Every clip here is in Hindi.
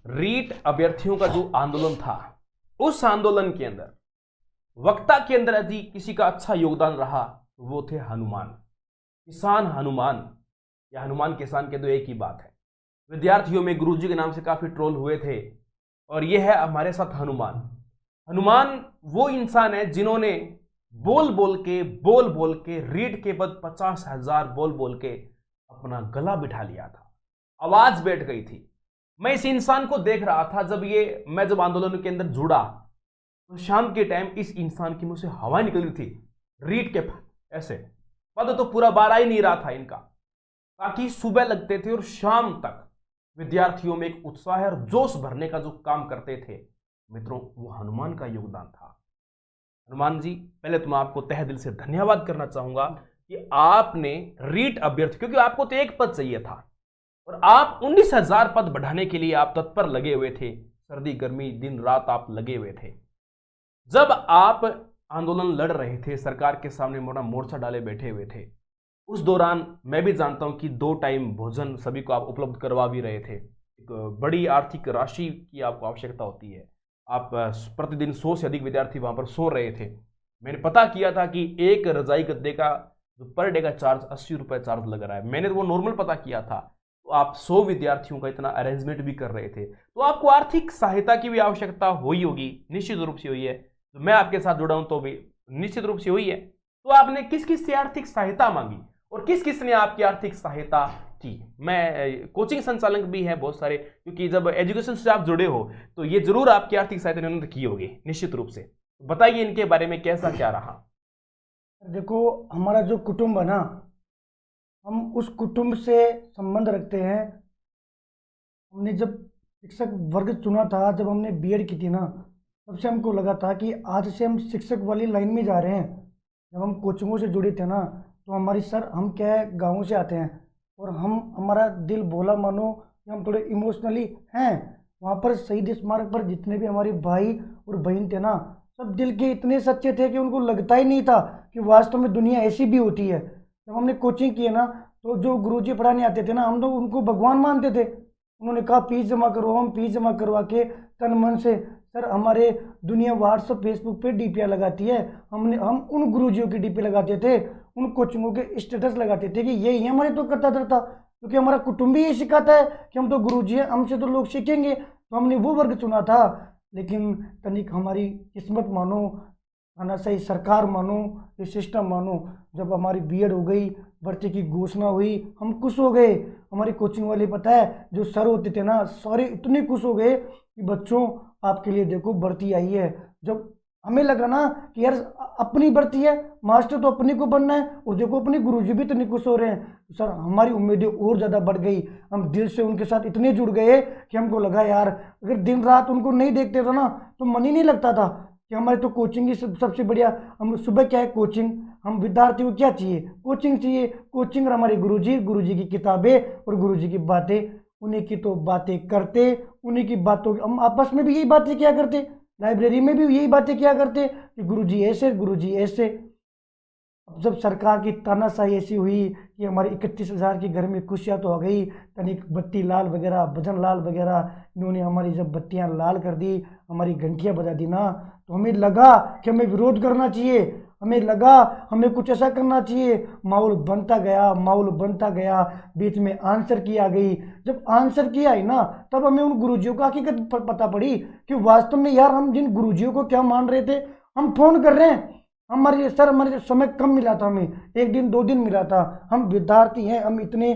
रीट अभ्यर्थियों का जो आंदोलन था, उस आंदोलन के अंदर वक्ता के अंदर यदि किसी का अच्छा योगदान रहा तो वो थे हनुमान। किसान हनुमान या हनुमान किसान के तो एक ही बात है। विद्यार्थियों में गुरुजी के नाम से काफी ट्रोल हुए थे और ये है हमारे साथ हनुमान। हनुमान वो इंसान है जिन्होंने बोल बोल के रीट के बाद 50,000 बोल बोल के अपना गला बिठा लिया था, आवाज बैठ गई थी। मैं इस इंसान को देख रहा था मैं जब आंदोलन के अंदर जुड़ा तो शाम के टाइम इस इंसान की मुंह से हवा निकल रही थी रीट के ऐसे पद तो पूरा बार आ ही नहीं रहा था इनका, ताकि सुबह लगते थे और शाम तक विद्यार्थियों में एक उत्साह और जोश भरने का जो काम करते थे मित्रों, वो हनुमान का योगदान था। हनुमान जी, पहले तो मैं आपको तहे दिल से धन्यवाद करना चाहूंगा कि आपने रीट अभ्यर्थी, क्योंकि आपको तो एक पद चाहिए था और आप 19,000 पद बढ़ाने के लिए आप तत्पर लगे हुए थे, सर्दी गर्मी दिन रात आप लगे हुए थे। जब आप आंदोलन लड़ रहे थे, सरकार के सामने मोटा मोर्चा डाले बैठे हुए थे, उस दौरान मैं भी जानता हूं कि 2 टाइम भोजन सभी को आप उपलब्ध करवा भी रहे थे। एक बड़ी आर्थिक राशि की आपको आवश्यकता होती है। आप प्रतिदिन 100 से अधिक विद्यार्थी वहां पर सो रहे थे। मैंने पता किया था कि एक रजाई गद्दे का जो पर डे का चार्ज 80 रुपये चार्ज लग रहा है। मैंने वो नॉर्मल पता किया था। तो आप 100 विद्यार्थियों का इतना अरेंजमेंट भी कर रहे थे, तो आपको आर्थिक सहायता की भी आवश्यकता हुई होगी, निश्चित रूप से हुई है। तो मैं आपके साथ जुड़ा हूं तो भी निश्चित रूप से हुई है। तो आपने किस किस से आर्थिक सहायता मांगी और किस किस ने आपकी आर्थिक सहायता की? मैं कोचिंग संचालक भी है बहुत सारे, क्योंकि जब एजुकेशन से आप जुड़े हो तो ये जरूर आपकी आर्थिक सहायता इन्होंने की होगी निश्चित रूप से। बताइए इनके बारे में कैसा क्या रहा। देखो, हमारा जो कुटुंब है ना, हम उस कुटुंब से संबंध रखते हैं। हमने जब शिक्षक वर्ग चुना था, जब हमने बीएड की थी ना, तब से हमको लगा था कि आज से हम शिक्षक वाली लाइन में जा रहे हैं। जब हम कोचिंगों से जुड़े थे ना, तो हमारी सर, हम क्या है, गाँव से आते हैं और हमारा दिल भोला मानो, हम थोड़े इमोशनली हैं। वहाँ पर शहीद स्मारक पर जितने भी हमारे भाई और बहन थे ना, सब दिल के इतने सच्चे थे कि उनको लगता ही नहीं था कि वास्तव में दुनिया ऐसी भी होती है। जब हमने कोचिंग की है ना, तो जो गुरुजी पढ़ाने आते थे ना, हम लोग उनको भगवान मानते थे। उन्होंने कहा फीस जमा करो, हम फीस जमा करवा के तन मन से, सर हमारे दुनिया व्हाट्सअप फेसबुक पे डीपीआर लगाती है, हम उन गुरुजियों की डीपी लगाते थे, उन कोचिंगों के स्टेटस लगाते थे कि यही हमारे तो करता धरता, क्योंकि हमारा कुटुंब ही ये सिखाता है कि हम तो गुरुजी हैं, हमसे तो लोग सीखेंगे। तो हमने वो वर्ग चुना था। लेकिन तनिक हमारी किस्मत मानो, तानाशाही सरकार मानो, ये सिस्टम मानो, जब हमारी बीएड हो गई, भर्ती की घोषणा हुई, हम खुश हो गए। हमारी कोचिंग वाले, पता है, जो सर होते थे ना, सारे इतने खुश हो गए कि बच्चों आपके लिए देखो भर्ती आई है। जब हमें लगा ना कि यार अपनी भर्ती है, मास्टर तो अपने को बनना है, और देखो अपने गुरुजी भी इतने खुश हो रहे हैं, तो सर हमारी उम्मीदें और ज़्यादा बढ़ गई। हम दिल से उनके साथ इतने जुड़ गए कि हमको लगा यार अगर दिन रात उनको नहीं देखते थे ना, तो मन ही नहीं लगता था कि हमारे तो कोचिंग ही सबसे बढ़िया। हम सुबह क्या है कोचिंग, हम विद्यार्थियों को क्या चाहिए, कोचिंग चाहिए। कोचिंग और हमारे गुरुजी की किताबें और गुरुजी की बातें, उन्हीं की तो बातें करते, उन्हीं की बातों, हम आपस में भी यही बातें किया करते, लाइब्रेरी में भी यही बातें किया करते कि गुरुजी ऐसे, गुरुजी ऐसे। अब जब सरकार की तानाशाही ऐसी हुई कि हमारे 31,000 के घर में खुशियाँ तो हो गई, तनिक बत्ती लाल वगैरह, भजन लाल वगैरह, इन्होंने हमारी जब बत्तियाँ लाल कर दी, हमारी घंटियाँ बजा दी ना, तो हमें लगा कि हमें विरोध करना चाहिए, हमें लगा हमें कुछ ऐसा करना चाहिए। माहौल बनता गया, माहौल बनता गया, बीच में आंसर की आ गई। जब आंसर की आई ना, तब हमें उन गुरुजियों का हकीकत पता पड़ी कि वास्तव में यार हम जिन गुरुजियों को क्या मान रहे थे, हम फोन कर रहे हैं, हमारे सर हमारे समय कम मिला था, हमें 1 दिन 2 दिन मिला था, हम विद्यार्थी हैं, हम इतने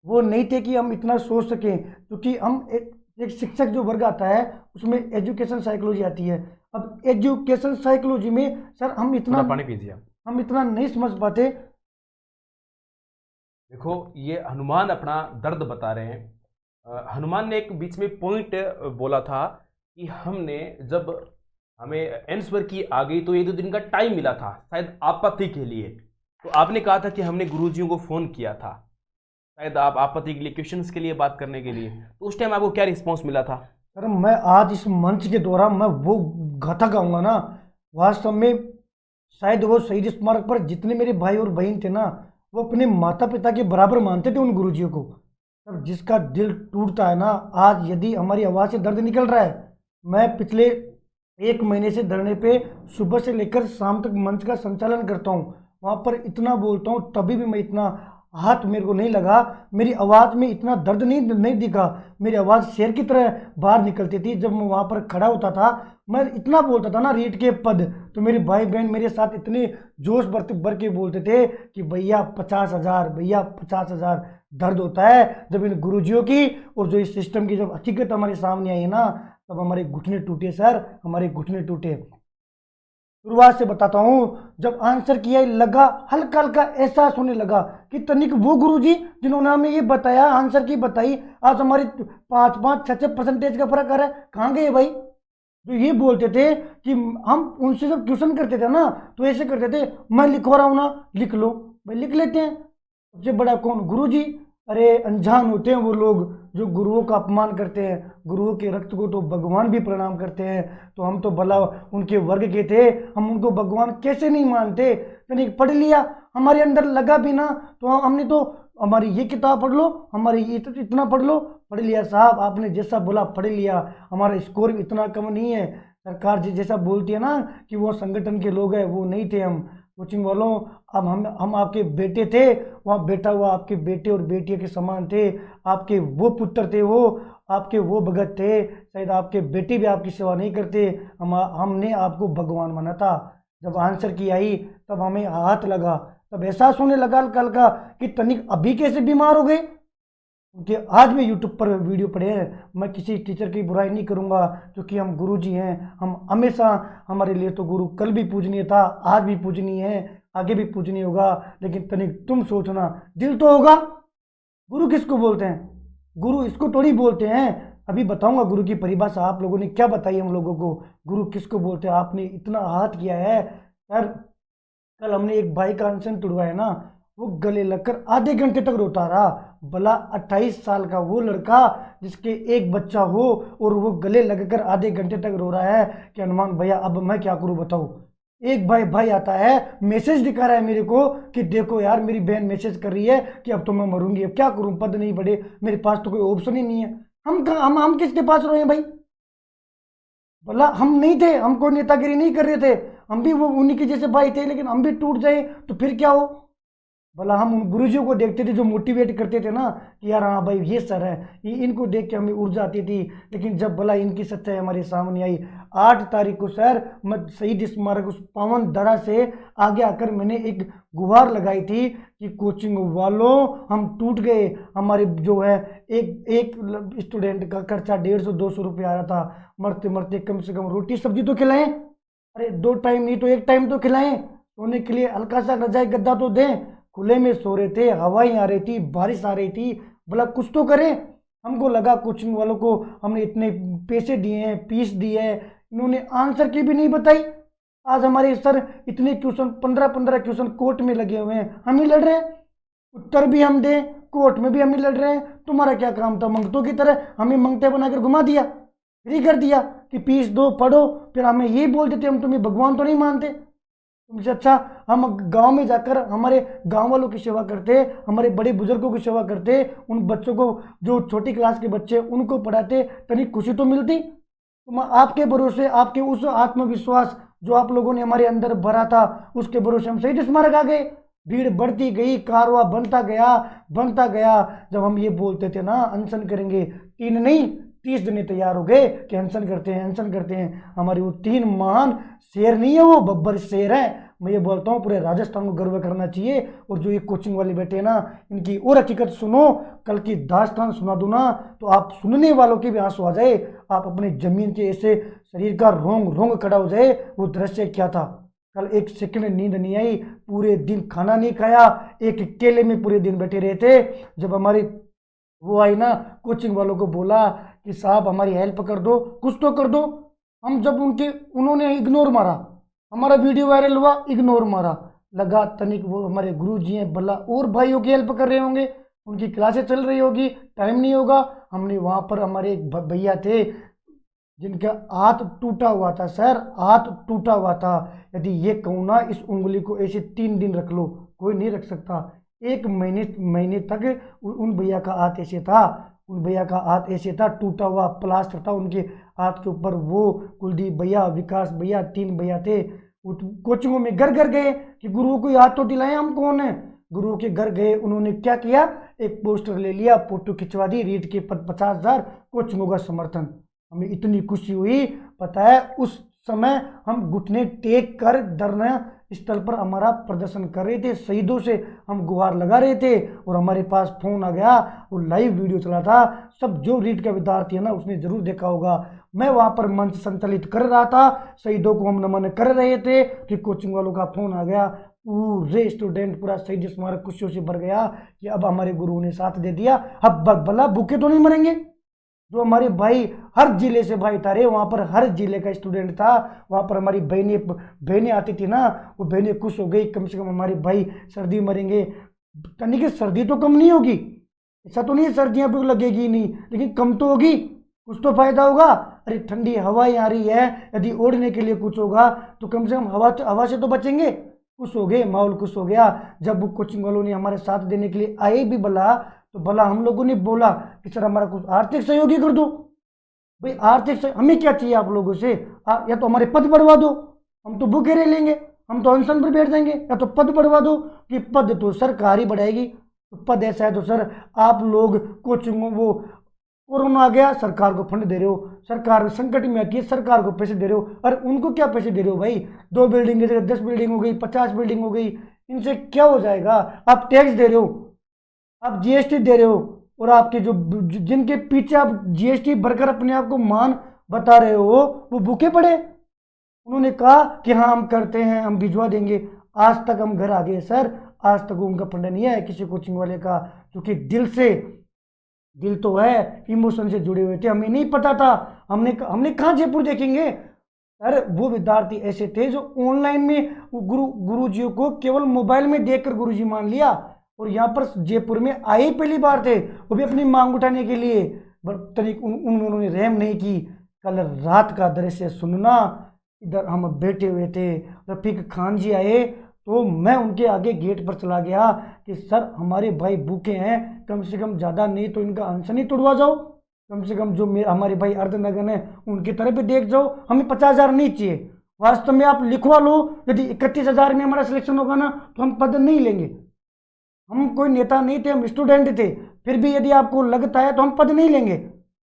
वो नहीं थे कि हम इतना सोच सकें, क्योंकि हम एक शिक्षक जो वर्ग आता है उसमें एजुकेशन साइकोलॉजी आती है। अब एजुकेशन साइकोलॉजी में सर हम इतना पानी पीजिए। हम इतना नहीं समझ पाते। देखो, ये हनुमान अपना दर्द बता रहे हैं। हनुमान ने एक बीच में पॉइंट बोला था कि जब हमें आंसर की आ गई तो 1-2 दिन का टाइम मिला था शायद आपत्ति के लिए। तो आपने कहा था कि हमने गुरुजियों को फोन किया था, शायद आप आपत्ति के लिए, क्वेश्चंस के लिए बात करने के लिए। तो उस टाइम आपको क्या रिस्पॉन्स मिला था? सर मैं आज इस मंच के दौरान मैं वो गाथा गाऊंगा ना, वास्तव में शायद वो शहीद स्मारक पर जितने मेरे भाई और बहन थे ना, वो अपने माता पिता के बराबर मानते थे उन गुरुजियों को। तब जिसका दिल टूटता है ना, आज यदि हमारी आवाज़ से दर्द निकल रहा है, मैं पिछले 1 महीने से धरने पे सुबह से लेकर शाम तक मंच का संचालन करता हूँ, वहाँ पर इतना बोलता हूँ, तभी भी मैं इतना हाथ मेरे को नहीं लगा, मेरी आवाज़ में इतना दर्द नहीं दिखा। मेरी आवाज़ शेर की तरह बाहर निकलती थी। जब मैं वहाँ पर खड़ा होता था, मैं इतना बोलता था ना रीट के पद, तो मेरे भाई बहन मेरे साथ इतने जोश भर के बोलते थे कि भैया 50,000, भैया 50,000। दर्द होता है जब इन गुरुजियों की और जो इस सिस्टम की जब हकीकत हमारे सामने आई है ना, तब हमारे घुटने टूटे सर, हमारे घुटने टूटे। शुरुआत से बताता हूँ, जब आंसर किया लगा, हल्का हल्का एहसास होने लगा कि तनिक वो गुरुजी जिन्होंने हमें ये बताया, आंसर की बताई, आज हमारी 5-5, 6-6% का फर्क आ रहा है, कहाँ गए भाई? जो ये बोलते थे कि हम उनसे जब ट्यूशन करते थे ना, तो ऐसे करते थे, मैं लिखवा रहा हूँ ना, लिख लो भाई, लिख लेते हैं। सबसे बड़ा कौन? गुरुजी। अरे अनजान होते हैं वो लोग जो गुरुओं का अपमान करते हैं। गुरुओं के रक्त को तो भगवान भी प्रणाम करते हैं, तो हम तो भला उनके वर्ग के थे, हम उनको भगवान कैसे नहीं मानते? तनिक पढ़ लिया, हमारे अंदर लगा भी ना, तो हमने तो हमारी ये किताब पढ़ लो, हमारी ये इतना पढ़ लो, पढ़ लिया साहब, आपने जैसा बोला पढ़ लिया। हमारा स्कोर भी इतना कम नहीं है। सरकार जी जैसा बोलती है ना कि वो संगठन के लोग हैं, वो नहीं थे हम। कोचिंग वालों, अब हम आपके बेटे थे, वहाँ बेटा हुआ आपके बेटे और बेटियों के समान थे, आपके वो पुत्र थे, वो आपके वो भगत थे। शायद आपके बेटी भी आपकी सेवा नहीं करते, हमने आपको भगवान माना था। जब आंसर की आई तब हमें हाथ लगा, तब एहसास होने लगा हल्का हल्का कि तनिक अभी कैसे बीमार हो गए। उनके आज भी यूट्यूब पर वीडियो पड़े हैं। मैं किसी टीचर की बुराई नहीं करूंगा, क्योंकि हम गुरुजी हैं। हम हमेशा, हमारे लिए तो गुरु कल भी पूजनीय था, आज भी पूजनीय है, आगे भी पूजनीय होगा। लेकिन तनिक तुम सोचना, दिल तो होगा। गुरु किसको बोलते हैं? गुरु इसको थोड़ी बोलते हैं। अभी बताऊंगा गुरु की परिभाषा, आप लोगों ने क्या बताई हम लोगों को, गुरु किसको बोलते हैं। आपने इतना हाथ किया है सर, कल हमने एक भाई का अनशन तुड़वाया ना, वो गले लगकर आधे घंटे तक रोता रहा। भला 28 साल का वो लड़का जिसके एक बच्चा हो और वो गले लगकर आधे घंटे तक रो रहा है कि हनुमान भैया अब मैं क्या करूं बताओ। एक भाई आता है, मैसेज दिखा रहा है मेरे को कि देखो यार मेरी बहन मैसेज कर रही है कि अब तो मैं मरूंगी, अब क्या करूं, पद नहीं बढ़े, मेरे पास तो कोई ऑप्शन ही नहीं है। हम किसके पास रोए भाई? भला हम नहीं थे, हम कोई नेतागिरी नहीं कर रहे थे, हम भी वो उन्हीं के जैसे भाई थे, लेकिन हम भी टूट जाए तो फिर क्या हो? भला हम उन गुरुजियों को देखते थे जो मोटिवेट करते थे ना कि यार हाँ भाई ये सर है, ये इनको देख के हमें ऊर्जा आती थी। लेकिन जब भला इनकी सच्चाई हमारे सामने आई, 8 तारीख को सर, मैं शहीद स्मारक उस पावन धरा से आगे आकर मैंने एक गुहार लगाई थी कि कोचिंग वालों हम टूट गए। हमारे जो है एक एक स्टूडेंट का खर्चा 150-200 रुपये आ रहा था, मरते मरते कम से कम रोटी सब्जी तो खिलाएं। अरे 2 टाइम नहीं तो 1 टाइम तो खिलाएं, सोने के लिए हल्का सा रजाई गद्दा तो दें। खुले में सो रहे थे, हवाएं आ रही थी, बारिश आ रही थी, भला कुछ तो करें। हमको लगा कोचिंग वालों को हमने इतने पैसे दिए हैं, फीस दी है, इन्होंने आंसर की भी नहीं बताई। आज हमारे सर इतने क्वेश्चन, 15-15 क्वेश्चन कोर्ट में लगे हुए हैं, हम ही लड़ रहे हैं, उत्तर भी हम दें, कोर्ट में भी हम ही लड़ रहे हैं। तुम्हारा क्या काम था? मंगतों की तरह हमें मंगते बनाकर घुमा दिया, फ्री कर दिया कि फीस दो पढ़ो, फिर हमें ये बोल देते हम तुम्हें भगवान तो नहीं मानते। तुमसे अच्छा हम गांव में जाकर हमारे गांव वालों की सेवा करते, हमारे बड़े बुजुर्गों की सेवा करते, उन बच्चों को जो छोटी क्लास के बच्चे उनको पढ़ाते, तनिक खुशी तो मिलती। तुम आपके भरोसे, आपके उस आत्मविश्वास जो आप लोगों ने हमारे अंदर भरा था, उसके भरोसे हम शहीद स्मारक आ गए। भीड़ बढ़ती गई, कारवां बनता गया। जब हम ये बोलते थे ना अनशन करेंगे, 3 नहीं 30 जने तैयार हो गए कि अनशन करते हैं, अनशन करते हैं। हमारी वो 3 महान शेर नहीं है, वो बब्बर शेर है। मैं ये बोलता हूँ पूरे राजस्थान को गर्व करना चाहिए। और जो ये कोचिंग वाले बैठे हैं ना, इनकी और हकीकत सुनो, कल की दास्तान सुना दूँ ना तो आप सुनने वालों के भी आंसू आ जाए, आप अपने जमीन के ऐसे शरीर का रोंग रोंग खड़ा हो जाए। वो दृश्य क्या था? कल 1 सेकंड नींद नहीं आई, पूरे दिन खाना नहीं खाया, एक केले में पूरे दिन बैठे रहे थे। जब हमारी वो आई ना, कोचिंग वालों को बोला कि साहब हमारी हेल्प कर दो, कुछ तो कर दो। हम जब उन्होंने इग्नोर मारा, हमारा वीडियो वायरल हुआ, इग्नोर मारा, लगा तनिक वो हमारे गुरु जी हैं, भला और भाइयों की हेल्प कर रहे होंगे, उनकी क्लासेस चल रही होगी, टाइम नहीं होगा। हमने वहाँ पर हमारे एक भैया थे जिनका हाथ टूटा हुआ था सर, हाथ टूटा हुआ था। यदि ये कहूँ ना, इस उंगली को ऐसे 3 दिन रख लो, कोई नहीं रख सकता। एक महीने तक उन भैया का हाथ ऐसे था, उन भैया का हाथ ऐसे था, टूटा हुआ प्लास्टर था उनके हाथ के ऊपर। वो कुलदीप भैया, विकास भैया, 3 भैया थे। कोचिंगों में घर घर गए कि गुरुओं को हाथ तो दिलाएं, हम कौन है। गुरुओं के घर गए, उन्होंने क्या किया, एक पोस्टर ले लिया, फोटो खिंचवा दी, रीट के 50,000, कोचिंगों का समर्थन। हमें इतनी खुशी हुई, पता है उस समय हम घुटने टेक कर धरना स्थल पर हमारा प्रदर्शन कर रहे थे, शहीदों से हम गुहार लगा रहे थे, और हमारे पास फोन आ गया और लाइव वीडियो चला था। सब जो रीट का विद्यार्थी है ना, उसने जरूर देखा होगा। मैं वहां पर मंच संचालित कर रहा था, शहीदों को हम नमन कर रहे थे कि कोचिंग वालों का फोन आ गया। पूरे स्टूडेंट, पूरा शहीद स्मारक खुशियों से भर गया कि अब हमारे गुरुओं ने साथ दे दिया, अब भला भूखे तो नहीं मरेंगे। जो हमारे भाई हर जिले से भाई था रे, वहां पर हर जिले का स्टूडेंट था। वहां पर हमारी बहनें आती थी ना, वो बहनें खुश हो गई, कम से कम हमारे भाई सर्दी मरेंगे। यानी कि सर्दी तो कम नहीं होगी, ऐसा तो नहीं है सर्दियां भी लगेगी नहीं, लेकिन कम तो होगी, कुछ तो फायदा होगा। अरे ठंडी हवाएं आ रही है, यदि ओढ़ने के लिए कुछ होगा तो कम से कम हवा से तो बचेंगे। खुश हो गए, माहौल खुश हो गया। जब वो कोचिंग वालों ने हमारे साथ देने के लिए आए भी भला, तो भला हम लोगों ने बोला कि सर हमारा कुछ आर्थिक सहयोग ही कर दो। भाई आर्थिक सहयोग हमें क्या चाहिए आप लोगों से, या तो हमारे पद बढ़वा दो, हम तो भूखे रह लेंगे, हम तो अनशन पर बैठ जाएंगे, या तो पद बढ़वा दो, कि पद तो सरकार ही बढ़ाएगी। तो पद ऐसा है तो सर आप लोग कोचिंग, वो कोरोना आ गया, सरकार को फंड दे रहे हो, सरकार संकट में आती है, सरकार को पैसे दे रहे हो, और उनको क्या पैसे दे रहे हो भाई, 2 बिल्डिंग की जगह 10 बिल्डिंग हो गई, 50 बिल्डिंग हो गई, इनसे क्या हो जाएगा। आप टैक्स दे रहे हो, आप जीएसटी दे रहे हो, और आपके जो जिनके पीछे आप जीएसटी भरकर अपने आप को मान बता रहे हो, वो भूखे पड़े। उन्होंने कहा कि हाँ हम करते हैं, हम भिजवा देंगे। आज तक हम घर आ गए सर, आज तक उनका फंड नहीं है किसी कोचिंग वाले का, क्योंकि दिल तो है, इमोशन से जुड़े हुए थे। हमें नहीं पता था, हमने कहाँ जयपुर देखेंगे। अरे वो विद्यार्थी ऐसे थे जो ऑनलाइन में गुरुजियों को केवल मोबाइल में देखकर गुरुजी मान लिया, और यहाँ पर जयपुर में आए पहली बार थे, वो भी अपनी मांग उठाने के लिए। तनिक उन्होंने रहम नहीं की। कल रात का दृश्य सुनना, इधर हम बैठे हुए थे, रफीक खान जी आए, तो मैं उनके आगे गेट पर चला गया कि सर हमारे भाई भूखे हैं, कम से कम ज़्यादा नहीं तो इनका अनशन ही तोड़वा जाओ, कम से कम जो हमारे भाई अर्धनगन है उनकी तरफ भी देख जाओ। हमें 50,000 नहीं चाहिए, वास्तव में आप लिखवा लो, यदि 31,000 में हमारा सिलेक्शन होगा ना तो हम पद नहीं लेंगे। हम कोई नेता नहीं थे, हम स्टूडेंट थे, फिर भी यदि आपको लगता है तो हम पद नहीं लेंगे।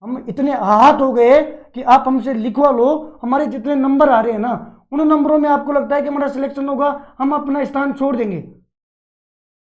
हम इतने आहत हो गए कि आप हमसे लिखवा लो, हमारे जितने नंबर आ रहे हैं ना, उन नंबरों में आपको लगता है कि हमारा सिलेक्शन होगा, हम अपना स्थान छोड़ देंगे।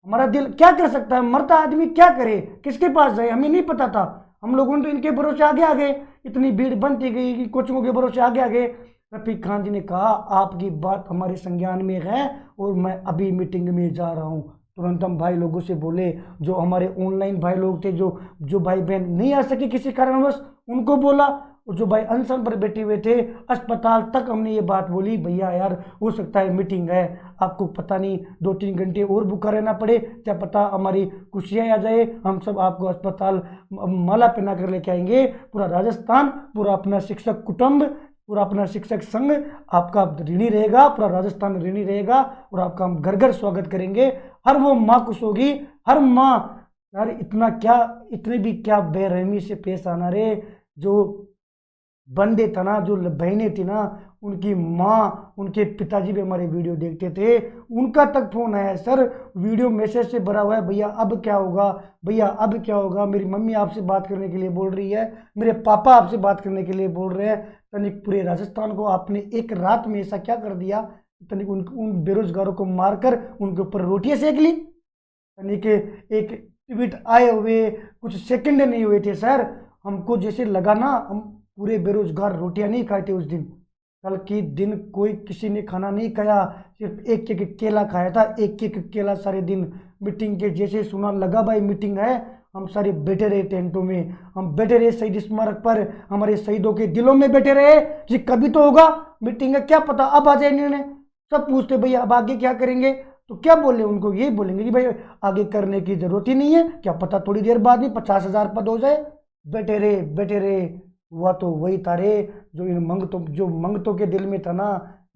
हमारा दिल क्या कर सकता है, मरता आदमी क्या करे, किसके पास जाए, हमें नहीं पता था। हम लोगों ने तो इनके भरोसे आगे आ गए, इतनी भीड़ बनती गई कि कोचिंगों के भरोसे आगे आ गए। रफीक खान जी ने कहा आपकी बात हमारे संज्ञान में है और मैं अभी मीटिंग में जा रहा हूँ। तुरंत हम भाई लोगों से बोले, जो हमारे ऑनलाइन भाई लोग थे, जो भाई बहन नहीं आ सके किसी कारणवश, उनको बोला, और जो भाई अनशन पर बैठे हुए थे अस्पताल तक हमने ये बात बोली, भैया यार हो सकता है मीटिंग है, आपको पता नहीं 2-3 घंटे और भूखा रहना पड़े, क्या पता हमारी खुशियाँ आ जाए, हम सब आपको अस्पताल माला पहना कर लेके आएंगे। पूरा राजस्थान, पूरा अपना शिक्षक कुटुंब, पूरा अपना शिक्षक संघ आपका ऋणी रहेगा, पूरा राजस्थान ऋणी रहेगा, और आपका हम घर घर स्वागत करेंगे। हर वो माँ खुश होगी, हर माँ। यार इतनी भी क्या बेरहमी से पेश आना रे। जो बंदे था ना, जो बहनें थी ना, उनकी माँ, उनके पिताजी भी हमारे वीडियो देखते थे, उनका तक फोन आया, सर वीडियो मैसेज से भरा हुआ है, भैया अब क्या होगा, भैया अब क्या होगा, मेरी मम्मी आपसे बात करने के लिए बोल रही है, मेरे पापा आपसे बात करने के लिए बोल रहे हैं। तनिक पूरे राजस्थान को आपने एक रात में ऐसा क्या कर दिया, तनिक उन बेरोजगारों को मारकर उनके ऊपर रोटियां सेक ली। तनिक एक ट्वीट आए हुए कुछ सेकंड नहीं हुए थे सर, हमको जैसे लगा ना हम पूरे बेरोजगार रोटियां नहीं खाए थे उस दिन। कल के दिन कोई किसी ने खाना नहीं खाया, सिर्फ एक एक केला खाया था, एक एक केला सारे दिन। मीटिंग के जैसे सुना लगा भाई मीटिंग है, हम सारे बैठे रहे टेंटों में, हम बैठे रहे शहीद स्मारक पर, हमारे शहीदों के दिलों में बैठे रहे कि कभी तो होगा मीटिंग है, क्या पता अब आ जाए निर्णय। सब पूछते भैया अब आगे क्या करेंगे, तो क्या बोले उनको, यही बोलेंगे कि भाई आगे करने की जरूरत ही नहीं है, क्या पता थोड़ी देर बाद ही 50,000 पद हो जाए। बैठे रहे। हुआ तो वही था रे, जो इन मंगतों के दिल में था ना,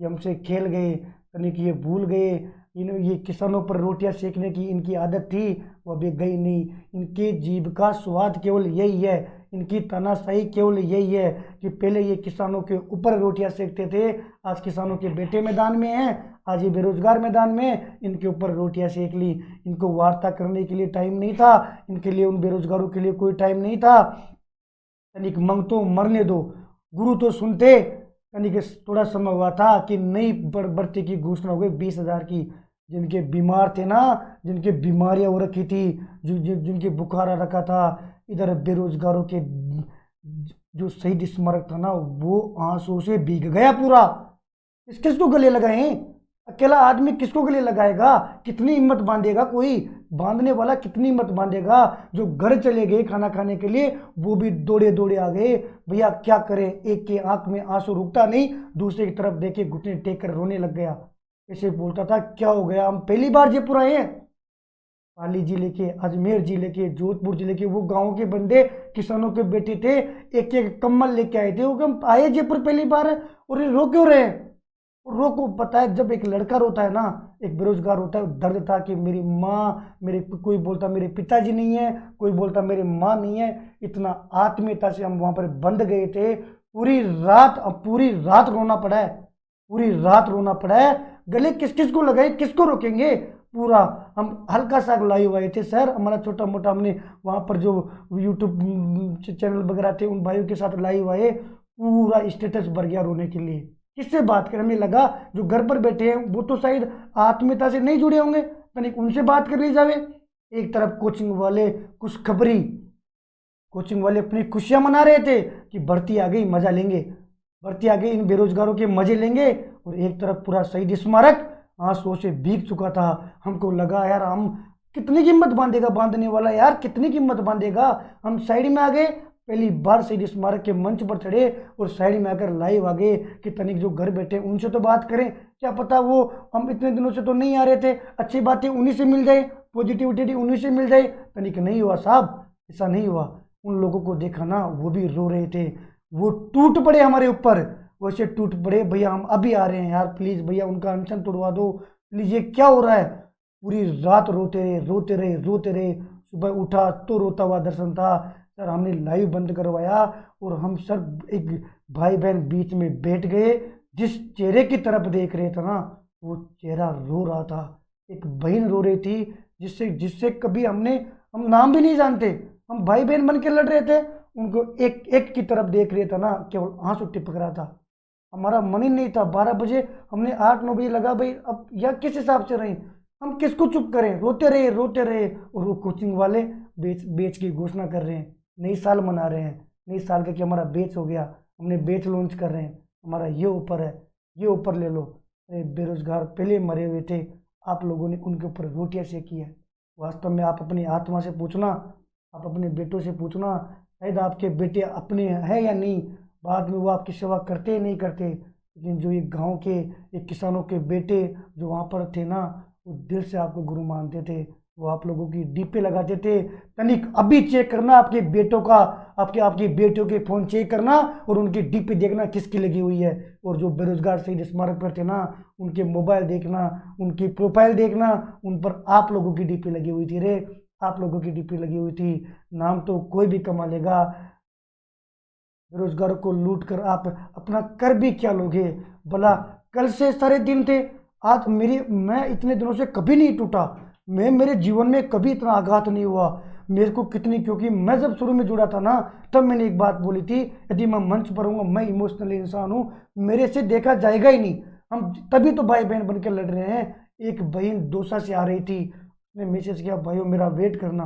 ये हमसे खेल गए, यानी कि ये भूल गए। ये किसानों पर रोटियां सेकने की इनकी आदत थी, वो अभी गई नहीं। इनके जीभ का स्वाद केवल यही है, इनकी तानाशाही केवल यही है कि पहले ये किसानों के ऊपर रोटियां सेकते थे, आज किसानों के बेटे मैदान में हैं, आज ये बेरोजगार मैदान में हैं, इनके ऊपर रोटियां सेक ली। इनको वार्ता करने के लिए टाइम नहीं था, इनके लिए, उन बेरोजगारों के लिए कोई टाइम नहीं था। तनिक मंग तो मरने दो, गुरु तो सुनते। तनिक थोड़ा समय हुआ था कि नई भर्ती की घोषणा हो गई 20,000 की। जिनके बीमार थे ना, जिनके बीमारियां हो रखी थी, जिनके बुखार आ रखा था, इधर बेरोजगारों के जो शहीद स्मारक था ना, वो आंसू से भीग गया पूरा। किसको गले लगाए? अकेला आदमी किसको गले लगाएगा? कितनी हिम्मत बांधेगा कोई? बांधने वाला कितनी हिम्मत बांधेगा? जो घर चले गए खाना खाने के लिए, वो भी दौड़े दौड़े आ गए। भैया क्या करें, एक के आंख में आंसू रुकता नहीं, दूसरे की तरफ देखे घुटने टेक कर रोने लग गया। ऐसे बोलता था क्या हो गया, हम पहली बार जयपुर आए हैं। पाली जिले के, अजमेर जिले के, जोधपुर जिले के वो गाँव के बंदे, किसानों के बेटे थे, एक एक कम्बल लेके आए थे। वो हम आए जयपुर पहली बार है, और ये रो क्यों रहे हैं? रोको। पता है, जब एक लड़का रोता है ना, एक बेरोजगार होता है, दर्द था कि मेरी माँ, मेरे, कोई बोलता मेरे पिताजी नहीं है, कोई बोलता मेरी माँ नहीं है। इतना आत्मीयता से हम वहां पर बंद गए थे। पूरी रात रोना पड़ा है, पूरी रात रोना पड़ा है। गले किस किस को लगाए, किसको रोकेंगे? पूरा हम हल्का सा लाइव आए थे सर, हमारा छोटा मोटा, हमने वहां पर जो यूट्यूब चैनल वगैरह थे उन भाइयों के साथ लाइव आए, पूरा स्टेटस भर गया रोने के लिए। किससे बात करें? हमें लगा जो घर पर बैठे हैं वो तो शायद आत्मीयता से नहीं जुड़े होंगे, तनिक उनसे बात कर ली जावे। एक तरफ कोचिंग वाले खुशखबरी, कोचिंग वाले अपनी खुशियां मना रहे थे कि भर्ती आ गई, मजा लेंगे, भर्ती आ गई, इन बेरोजगारों के मजे लेंगे। और एक तरफ पूरा शहीद स्मारक आंसुओं से भीग चुका था। हमको लगा यार, हम कितनी कीमत बांधेगा बांधने वाला, यार कितनी कीमत बांधेगा। हम साइड में आ गए, पहली बार शहीद स्मारक के मंच पर चढ़े और साइड में आकर लाइव आ गए कि तनिक जो घर बैठे उनसे तो बात करें। क्या पता वो, हम इतने दिनों से तो नहीं आ रहे थे, अच्छी बातें उन्हीं से मिल जाए, पॉजिटिविटी उन्हीं से मिल जाए। तनिक नहीं हुआ साहब, ऐसा नहीं हुआ। उन लोगों को देखा ना, वो भी रो रहे थे, वो टूट पड़े हमारे ऊपर, वैसे टूट पड़े, भैया हम अभी आ रहे हैं यार, प्लीज भैया उनका अनशन तोड़वा दो प्लीज, ये क्या हो रहा है। पूरी रात रोते रहे, रोते रहे, रोते रहे। सुबह उठा तो रोता हुआ दर्शन था सर। हमने लाइव बंद करवाया और हम सर एक भाई बहन बीच में बैठ गए। जिस चेहरे की तरफ देख रहे थे ना, वो चेहरा रो रहा था। एक बहन रो रही थी जिससे जिससे कभी हम नाम भी नहीं जानते, हम भाई बहन बन के लड़ रहे थे, उनको एक एक की तरफ देख रहे थे ना, केवल आंसू टिपक रहा था। हमारा मन ही नहीं था। 12 बजे हमने 8-9 बजे लगा भाई अब या किस हिसाब से रहे, हम किसको चुप करें। रोते रहे, रोते रहे। और वो कोचिंग वाले बेच की घोषणा कर रहे हैं, नई साल मना रहे हैं, नई साल का कि हमारा बेच हो गया, हमने बेच लॉन्च कर रहे हैं, हमारा ये ऊपर है, ये ऊपर ले लो। अरे बेरोजगार पहले मरे हुए थे, आप लोगों ने उनके ऊपर रोटियां सेकी है। वास्तव में आप अपनी आत्मा से पूछना, आप अपने बेटों से पूछना, शायद आपके बेटे अपने हैं या नहीं, बाद में वो आपकी सेवा करते ही नहीं करते। लेकिन जो ये गांव के, ये किसानों के बेटे जो वहाँ पर थे ना, वो दिल से आपको गुरु मानते थे, वो आप लोगों की डीपे लगाते थे। तनिक अभी चेक करना आपके बेटों का, आपके बेटों के फोन चेक करना और उनकी डीपी देखना किसकी लगी हुई है। और जो बेरोजगार शहीद स्मारक पर थे ना, उनके मोबाइल देखना, उनकी प्रोफाइल देखना, उन पर आप लोगों की डीपी लगी हुई थी। रे आप लोगों की डीपी लगी हुई थी। नाम तो कोई भी कमा लेगा, बेरोजगारों को लूट कर आप अपना कर भी क्या लोगे भला। कल से सारे दिन थे, आज मैं इतने दिनों से कभी नहीं टूटा, मेरे जीवन में कभी इतना आघात नहीं हुआ मेरे को। कितनी, क्योंकि मैं जब शुरू में जुड़ा था ना, तब मैंने एक बात बोली थी, यदि मैं मंच पर हूँ, मैं इमोशनल इंसान हूँ, मेरे से देखा जाएगा ही नहीं। हम तभी तो भाई बहन बनकर लड़ रहे हैं। एक बहन दौसा से आ रही थी, उसने मैसेज किया, भाइयों मेरा वेट करना,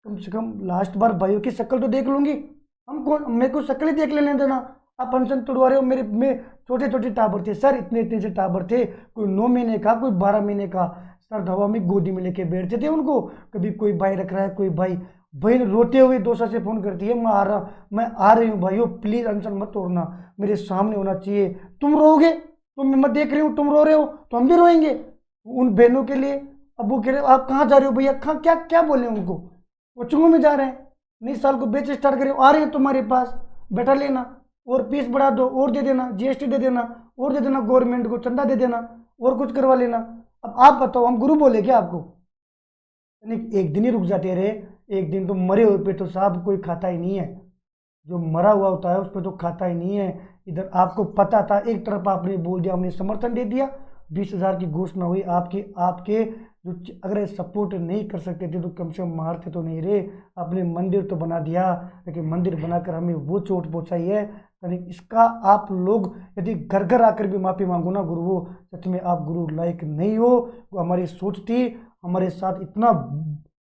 कम से कम लास्ट बार भाइयों की शक्ल तो देख लूंगी। हम कौन, मेरे को शक्ल ही देख लेने देना, आप अनशन तोड़वा रहे हो। में छोटे छोटे टाबर थे सर, इतने इतने से टाबर थे, कोई 9 महीने का, कोई 12 महीने का। सर दवा में गोदी में लेके बैठते थे उनको। कभी कोई भाई रख रहा है, कोई भाई, बहन रोते हुए दौसा से फोन करती है, मैं आ रही हूँ भाइयों, प्लीज अनशन मत तोड़ना, मेरे सामने होना चाहिए। तुम रोओगे, तुम, मैं देख रही हूँ तुम रो रहे हो, तो हम भी रोएंगे उन बहनों के लिए, अबू के लिए। आप कहाँ जा रहे हो भैया, कहाँ, क्या क्या बोले उनको, वो चुंगों में जा रहे हैं, नई साल को बेच स्टार्ट करे, आ रहे हैं तुम्हारे पास, बैठा लेना, और फीस बढ़ा दो, और दे देना, जीएसटी दे देना, और दे देना, गवर्नमेंट को चंदा दे देना, और कुछ करवा लेना। अब आप बताओ, हम गुरु बोले क्या आपको? यानी एक दिन ही रुक जाते रहे। एक दिन तो मरे हुए पे तो साहब कोई खाता ही नहीं है, जो मरा हुआ होता है उस पर तो खाता ही नहीं है। इधर आपको पता था, एक तरफ आपने बोल दिया, हमने समर्थन दे दिया, 20,000 की घोषणा हुई आपके आपके जो अगर सपोर्ट नहीं कर सकते थे तो कम से कम मारते तो नहीं रहे। आपने मंदिर तो बना दिया, लेकिन मंदिर बनाकर हमें वो चोट पहुंचाई है। यानी इसका आप लोग यदि घर घर आकर भी माफ़ी मांगो ना गुरु, वो सच में आप गुरु लायक नहीं हो। वो हमारी सोच थी, हमारे साथ इतना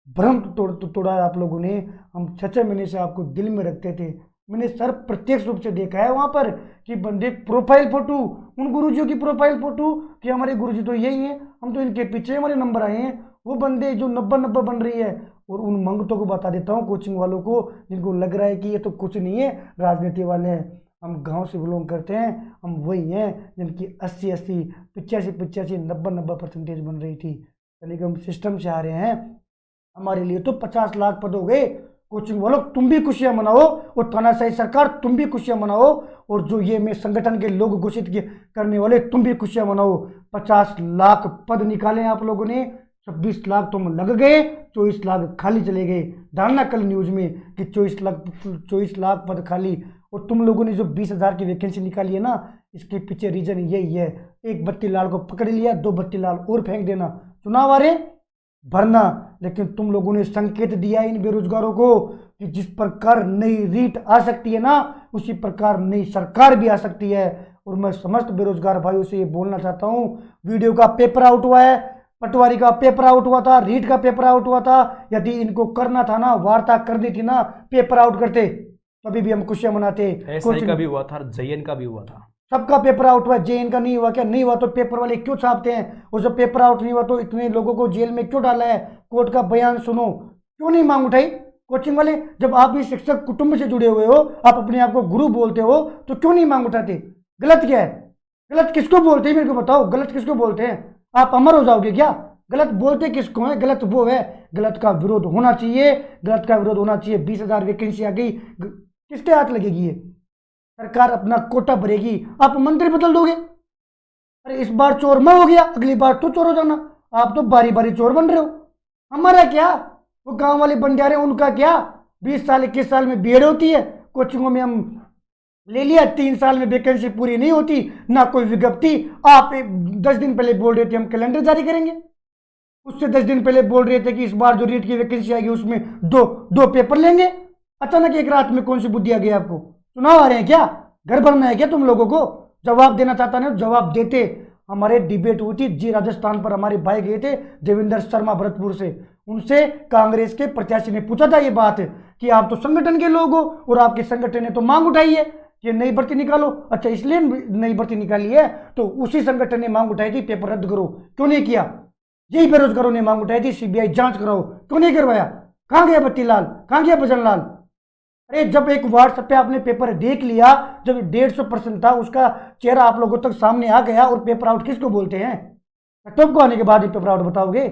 भ्रम तोड़ा है आप लोगों ने। हम 6 महीने से आपको दिल में रखते थे। मैंने सर प्रत्यक्ष रूप से देखा है वहां पर कि बंदे प्रोफाइल फोटो, उन गुरुजियों की प्रोफाइल फोटो कि हमारे गुरुजी तो यही हैं, हम तो इनके पीछे हमारे नंबर आए हैं। वो बंदे जो 90 बन रही है। और उन मंगतों को बता देता हूँ, कोचिंग वालों को जिनको लग रहा है कि ये तो कुछ नहीं है, राजनीति वाले हैं। हम गांव से बिलोंग करते हैं, हम वही हैं जिनकी 80 85 90% बन रही थी। यानी कि हम सिस्टम से आ रहे हैं। हमारे लिए तो 50 लाख पद हो गए। कोचिंग वालों तुम भी खुशियां मनाओ, और तानाशाही सरकार तुम भी खुशियां मनाओ, और जो ये में संगठन के लोग घोषित करने वाले तुम भी खुशियां मनाओ। 50 लाख पद निकाले आप लोगों ने, 26 लाख तुम लग गए, 24 लाख खाली चले गए। डालना कल न्यूज में कि 24 लाख पद खाली। और तुम लोगों ने जो 20,000 की वैकेंसी निकाली है ना, इसके पीछे रीजन यही है। एक बत्ती लाल को पकड़ लिया, 2 बत्ती लाल और फेंक देना, चुनाव आ रहे भरना। लेकिन तुम लोगों ने संकेत दिया इन बेरोजगारों को कि जिस प्रकार नई रीट आ सकती है ना, उसी प्रकार नई सरकार भी आ सकती है। और मैं समस्त बेरोजगार भाइयों से ये बोलना चाहता हूँ, वीडियो का पेपर आउट हुआ है, पटवारी का पेपर आउट हुआ था, रीट का पेपर आउट हुआ था। यदि इनको करना था ना, वार्ता करनी थी ना, पेपर आउट करते, तभी भी हम खुशियां मनाते। एसआई का भी हुआ था, जेएन का भी हुआ था, सबका पेपर आउट हुआ। जेएन का नहीं हुआ क्या? नहीं हुआ तो पेपर वाले क्यों छापते हैं? और जब पेपर आउट नहीं हुआ तो इतने लोगों को जेल में क्यों डाला है? कोर्ट का बयान सुनो, क्यों नहीं मांग उठाई कोचिंग वाले? जब आप इस शिक्षक कुटुंब से जुड़े हुए हो, आप अपने आप को गुरु बोलते हो, तो क्यों नहीं मांग उठाते? गलत क्या है? गलत किसको बोलते हैं मेरे को बताओ, गलत किसको बोलते हैं? आप अमर हो जाओगे क्या? गलत बोलते किसको है? गलत वो है, गलत का विरोध होना चाहिए, गलत का विरोध होना चाहिए। 20,000 वैकेंसी आ गई, किसके हाथ लगेगी? ये सरकार अपना कोटा भरेगी, आप मंत्री बदल दोगे। अरे इस बार चोर मैं हो गया, अगली बार तू चोर हो जाना। आप तो बारी बारी चोर बन रहे हो। हमारा क्या, वो गांव वाले बंजारे उनका क्या? 20 साल 21 साल में बीएड होती है, कोचिंगों में हम ले लिया, 3 साल में वैकेंसी पूरी नहीं होती, ना कोई विज्ञप्ति। आप 10 दिन पहले बोल रहे थे हम कैलेंडर जारी करेंगे, उससे 10 दिन पहले बोल रहे थे कि इस बार जो रीट की वैकेंसी आएगी उसमें दो पेपर लेंगे। अचानक एक रात में कौन सी बुद्धि आ गई आपको? चुनाव आ रहे हैं क्या? घर भरना है क्या तुम लोगों को? जवाब देना चाहता नहीं, जवाब देते। हमारे डिबेट हुई थी जी राजस्थान पर, हमारे भाई गए थे देवेंद्र शर्मा भरतपुर से, उनसे कांग्रेस के प्रत्याशी ने पूछा था ये बात कि आप तो संगठन के लोग हो और आपके संगठन ने तो मांग उठाई है कि नई भर्ती निकालो। अच्छा इसलिए नई भर्ती निकाली है, तो उसी संगठन ने मांग उठाई थी पेपर रद्द करो, क्यों नहीं किया? यही बेरोजगारों ने मांग उठाई थी सीबीआई जांच कराओ, क्यों नहीं करवाया? कहां गया बत्ती लाल, कहां गया भजन लाल? अरे जब एक व्हाट्सएप पे आपने पेपर देख लिया, जब 150% था, उसका चेहरा आप लोगों तक सामने आ गया, और पेपर आउट किसको बोलते हैं? तब को आने के बाद ही पेपर आउट बताओगे?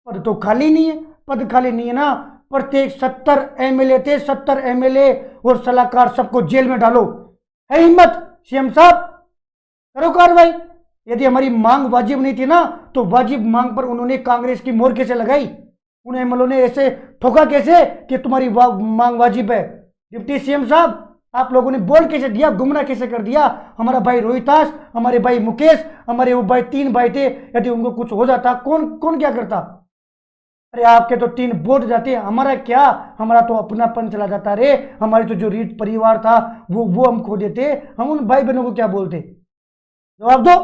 पद तो खाली नहीं है, पद खाली नहीं है ना। प्रत्येक 70 एमएलए थे, 70 एमएलए और सलाहकार, सबको जेल में डालो। है हिम्मत सीएम साहब, करो कार्रवाई। यदि हमारी मांग वाजिब नहीं थी ना, तो वाजिब मांग पर उन्होंने कांग्रेस की मोहर कैसे लगाई? उन एमएलए ने ऐसे ठोका कैसे कि तुम्हारी मांग वाजिब है? डिप्टी सीएम साहब, आप लोगों ने बोल कैसे दिया, गुमराह कैसे कर दिया? हमारा भाई रोहितास, हमारे भाई मुकेश, हमारे वो भाई 3 भाई थे, यदि उनको कुछ हो जाता कौन कौन क्या करता? अरे आपके तो 3 वोट जाते, हमारा क्या? हमारा तो अपनापन चला जाता रे। हमारी तो जो रीट परिवार था वो हम खो देते। हम उन भाई बहनों को क्या बोलते? जवाब दो।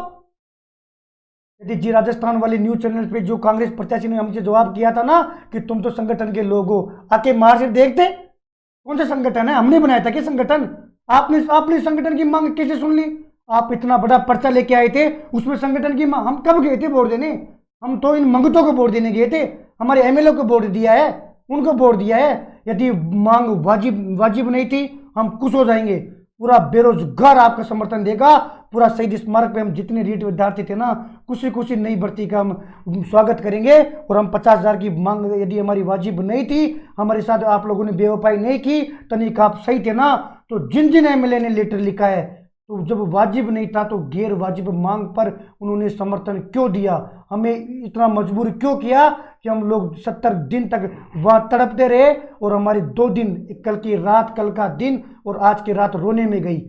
यदि जी राजस्थान वाले न्यूज चैनल पे जो कांग्रेस प्रत्याशी ने हमसे जवाब किया था ना कि तुम तो संगठन के लोग हो, आके मार से देखते कौन सा संगठन है? हमने बनाया था क्या संगठन? आपने संगठन की मांग कैसे सुन ली? आप इतना बड़ा पर्चा लेके आए थे, उसमें संगठन की मांग, हम कब गए थे वोट देने? हम तो इन मंगतों को वोट देने गए थे, हमारे एमएलए को वोट दिया है, उनको वोट दिया है। यदि मांग वाजिब नहीं थी, हम खुश हो जाएंगे। पूरा बेरोजगार आपका समर्थन देगा। पूरा शहीद स्मारक पे हम जितने रीट विद्यार्थी थे ना, खुशी खुशी नई भर्ती का हम स्वागत करेंगे। और हम 50,000 की मांग यदि हमारी वाजिब नहीं थी, हमारे साथ आप लोगों ने बेवफाई नहीं की, तनिक आप सही थे ना, तो जिन जिन एमएलए ने लेटर लिखा है तो जब वाजिब नहीं था तो गैर वाजिब मांग पर उन्होंने समर्थन क्यों दिया? हमें इतना मजबूर क्यों किया कि हम लोग 70 दिन तक वहां तड़पते रहे और हमारी 2 दिन, कल की रात, कल का दिन और आज की रात रोने में गई।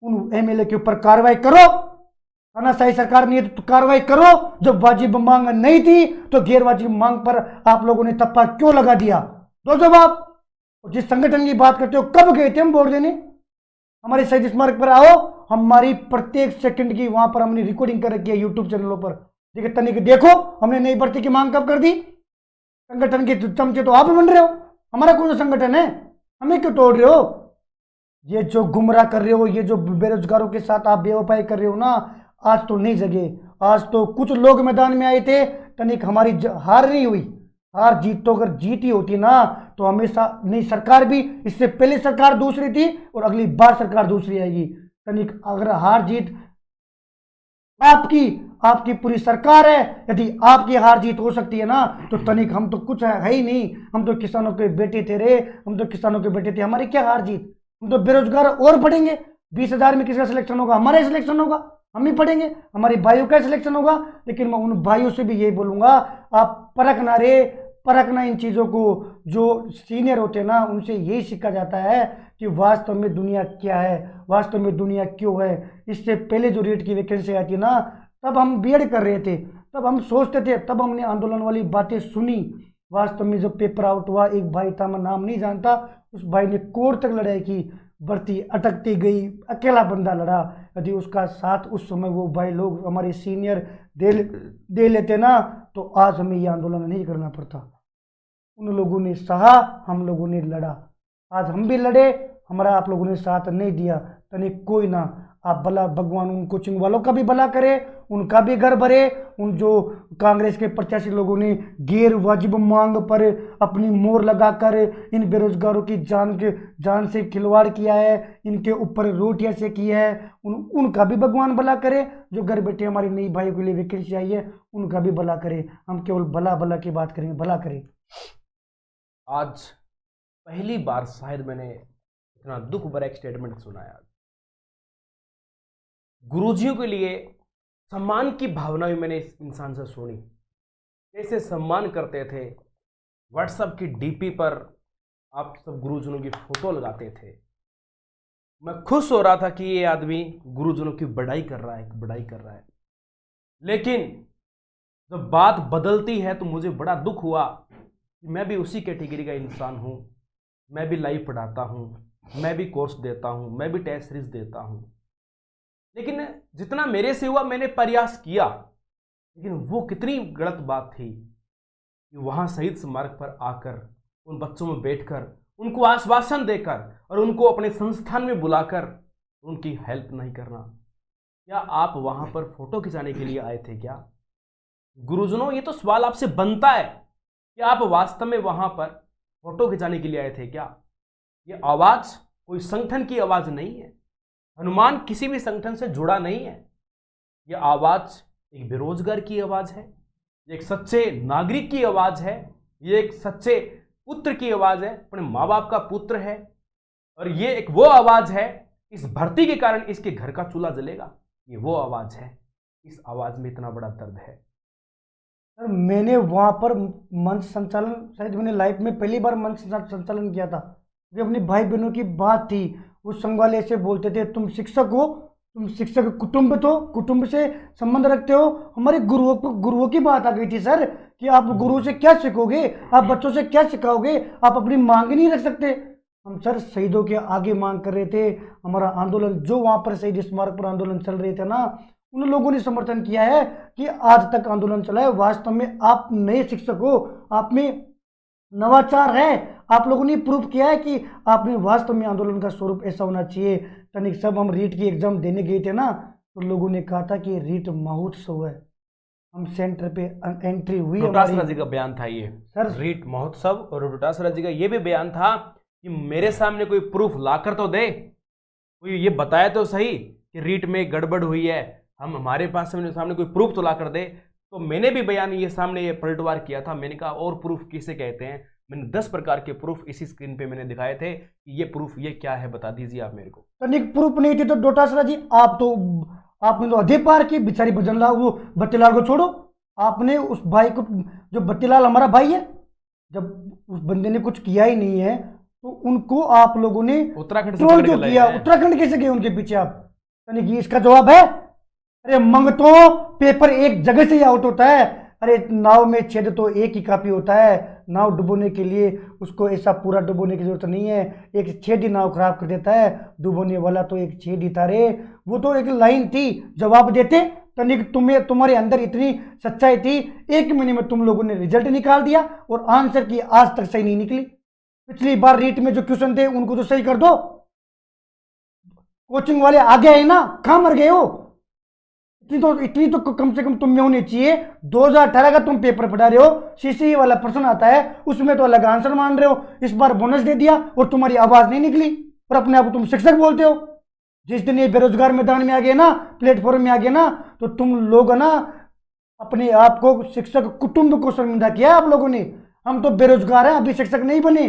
उन एमएलए के ऊपर कार्रवाई करो। तानाशाही सरकार नहीं है तो कार्रवाई करो। जब वाजिब मांग नहीं थी तो गैर वाजिब मांग पर आप लोगों ने तप्पा क्यों लगा दिया? दो जवाब। जिस संगठन की बात करते हो, कब गए थे हम वोट देने? हमारे शहीद स्मारक पर आओ, हमारी प्रत्येक सेकंड की वहां पर हमने रिकॉर्डिंग कर रखी है यूट्यूब चैनलों पर। देखिए तनिक देखो, हमने नई भर्ती की मांग कब कर दी। संगठन के चमचे तो आप बन रहे हो, हमारा कौन सा संगठन है? हमें क्यों तोड़ रहे हो? ये जो गुमराह कर रहे हो, ये जो बेरोजगारों के साथ आप बेवफाई कर रहे हो ना, आज तो नहीं जगे। आज तो कुछ लोग मैदान में आए थे, तनिक हमारी हार नहीं हुई। हार जीत तो अगर जीत ही होती ना तो हमेशा नई सरकार भी, इससे पहले सरकार दूसरी थी और अगली बार सरकार दूसरी आएगी। तनिक अगर हार जीत आपकी पूरी सरकार है, यदि आपकी हार जीत हो सकती है ना तो तनिक हम तो कुछ है ही नहीं। हम तो किसानों के बेटे थे रे, हम तो किसानों के बेटे थे, हमारी क्या हार जीत? हम तो बेरोजगार और पढ़ेंगे। 20,000 में किसका सिलेक्शन होगा? हमारा सिलेक्शन होगा, हम ही पढ़ेंगे, हमारी भाइयों का सिलेक्शन होगा। लेकिन मैं उन भाइयों से भी यही बोलूंगा, आप परखना इन चीज़ों को। जो सीनियर होते हैं ना, उनसे यही सीखा जाता है कि वास्तव में दुनिया क्या है, वास्तव में दुनिया क्यों है। इससे पहले जो रेट की वैकेंसी आई थी ना, तब हम बीएड कर रहे थे, तब हम सोचते थे, तब हमने आंदोलन वाली बातें सुनी। वास्तव में जब पेपर आउट हुआ, एक भाई था, मैं नाम नहीं जानता, उस भाई ने कोर्ट तक लड़ाई की, भर्ती अटकती गई, अकेला बंदा लड़ा। यदि उसका साथ उस समय वो भाई लोग हमारे सीनियर दे लेते ना तो आज हमें ये आंदोलन नहीं करना पड़ता। उन लोगों ने सहा, हम लोगों ने लड़ा। आज हम भी लड़े, हमारा आप लोगों ने साथ नहीं दिया। तनिक कोई ना, आप भला भगवान उन कोचिंग वालों का भी भला करे, उनका भी घर भरे। उन जो कांग्रेस के प्रत्याशी लोगों ने गैर वाजिब मांग पर अपनी मोहर लगाकर इन बेरोजगारों की जान से खिलवाड़ किया है, इनके ऊपर रोटियां से किया है, उनका भी भगवान भला करे। जो घर बैठे हमारी नई भाइयों के लिए वैकेंसी आई है, उनका भी भला करे। हम केवल भला भला की बात करेंगे, भला करें। आज पहली बार शायद मैंने इतना दुख भरा एक स्टेटमेंट सुना है। गुरुजियों के लिए सम्मान की भावना भी मैंने इस इंसान से सुनी, कैसे सम्मान करते थे। व्हाट्सएप की डीपी पर आप सब गुरुजनों की फोटो लगाते थे। मैं खुश हो रहा था कि ये आदमी गुरुजनों की बढ़ाई कर रहा है। लेकिन जब बात बदलती है तो मुझे बड़ा दुख हुआ कि मैं भी उसी कैटेगरी का इंसान हूं। मैं भी लाइव पढ़ाता हूं, मैं भी कोर्स देता हूं, मैं भी टेस्ट सीरीज देता हूं। लेकिन जितना मेरे से हुआ मैंने प्रयास किया, लेकिन वो कितनी गलत बात थी कि वहां शहीद स्मारक पर आकर उन बच्चों में बैठकर उनको आश्वासन देकर और उनको अपने संस्थान में बुलाकर उनकी हेल्प नहीं करना। क्या आप वहां पर फोटो खिंचाने के लिए आए थे क्या? गुरुजनों, ये तो सवाल आपसे बनता है कि आप वास्तव में वहां पर फोटो खिंचाने के लिए आए थे क्या? ये आवाज कोई संगठन की आवाज नहीं है। हनुमान किसी भी संगठन से जुड़ा नहीं है। यह आवाज एक बेरोजगार की आवाज है, एक सच्चे नागरिक की आवाज है, ये एक सच्चे पुत्र की आवाज है, अपने माँ बाप का पुत्र है। और ये एक वो आवाज है, इस भर्ती के कारण इसके घर का चूल्हा जलेगा, ये वो आवाज है। इस आवाज में इतना बड़ा दर्द है। सर मैंने वहाँ पर मंच संचालन, शायद मैंने लाइफ में पहली बार मंच संचालन किया था। जो अपनी भाई बहनों की बात थी, उस संघ वाले ऐसे बोलते थे, तुम शिक्षक हो, तुम शिक्षक कुटुंब तो कुटुंब से संबंध रखते हो। हमारे गुरुओं की बात आ गई थी सर कि आप गुरु से क्या सीखोगे, आप बच्चों से क्या सिखाओगे, आप अपनी मांग नहीं रख सकते। हम सर शहीदों के आगे मांग कर रहे थे। हमारा आंदोलन जो वहाँ पर शहीद स्मारक पर आंदोलन चल रहे थे ना, उन लोगों ने समर्थन किया है कि आज तक आंदोलन चला है। वास्तव में आप नए शिक्षक हो, आप में नवाचार है। आप लोगों ने प्रूव किया है कि आपने वास्तव में आंदोलन का स्वरूप ऐसा होना चाहिए। तनिक सब हम रीट की एग्जाम देने गए थे ना, तो लोगों ने कहा था कि रीट महोत्सव है। हम सेंटर पे एंट्री हुई, डोटासरा जी का बयान था ये सर, रीट महोत्सव। और डोटासरा जी का ये भी बयान था कि मेरे सामने कोई प्रूफ लाकर तो दे, कोई ये बताया तो सही कि रीट में गड़बड़ हुई है, हम हमारे पास सामने कोई प्रूफ तो ला कर दे। तो मैंने भी बयान ये सामने ये पलटवार किया था। मैंने कहा और प्रूफ किसे कहते हैं? मैंने 10 प्रकार के प्रूफ इसी स्क्रीन पे मैंने दिखाए थे कि ये प्रूफ ये क्या है, बता दीजिए आप मेरे को। तनिक प्रूफ नहीं थे तो डोटासरा जी आपने तो अधे पार की। बेचारी भजनलाल वो बत्तीलाल को छोड़ो, आपने उस भाई को, जो बत्तीलाल हमारा भाई है, जब उस बंदे ने कुछ किया ही नहीं है तो उनको आप लोगों ने उत्तराखंड से ट्रोल पकड़ क्यों के लाए किया? हैं। उत्तराखंड कैसे गए उनके पीछे आप? तनिक ये इसका जवाब है? अरे मंगतो पेपर एक जगह से ही आउट होता है। अरे नाव में छेद तो एक ही काफी होता है। नाव डुबोने के लिए उसको ऐसा पूरा डुबोने की जरूरत नहीं है, एक छेद ही नाव खराब कर देता है। डुबोने वाला तो एक छेद ही था रे, वो तो एक लाइन थी। जवाब देते तनिक, तुम्हारे अंदर इतनी सच्चाई थी, 1 महीने में तुम लोगों ने रिजल्ट निकाल दिया और आंसर की आज तक सही नहीं निकली। पिछली बार रीट में जो क्वेश्चन थे उनको तो सही कर दो। कोचिंग वाले आगे आए ना, कहां मर गए हो? इतनी तो कम से कम तुम में होनी चाहिए। 2018 का तुम पेपर पढ़ा रहे हो, सीसीई वाला प्रश्न आता है उसमें तो अलग आंसर मान रहे हो। इस बार बोनस दे दिया और तुम्हारी आवाज नहीं निकली और अपने आप को तुम शिक्षक बोलते हो। जिस दिन ये बेरोजगार मैदान में आ गए ना, प्लेटफॉर्म में आ गए ना, तो तुम लोग ना अपने आप को शिक्षक कुटुंब को शर्मिंदा किया आप लोगों ने। हम तो बेरोजगार हैं, अभी शिक्षक नहीं बने,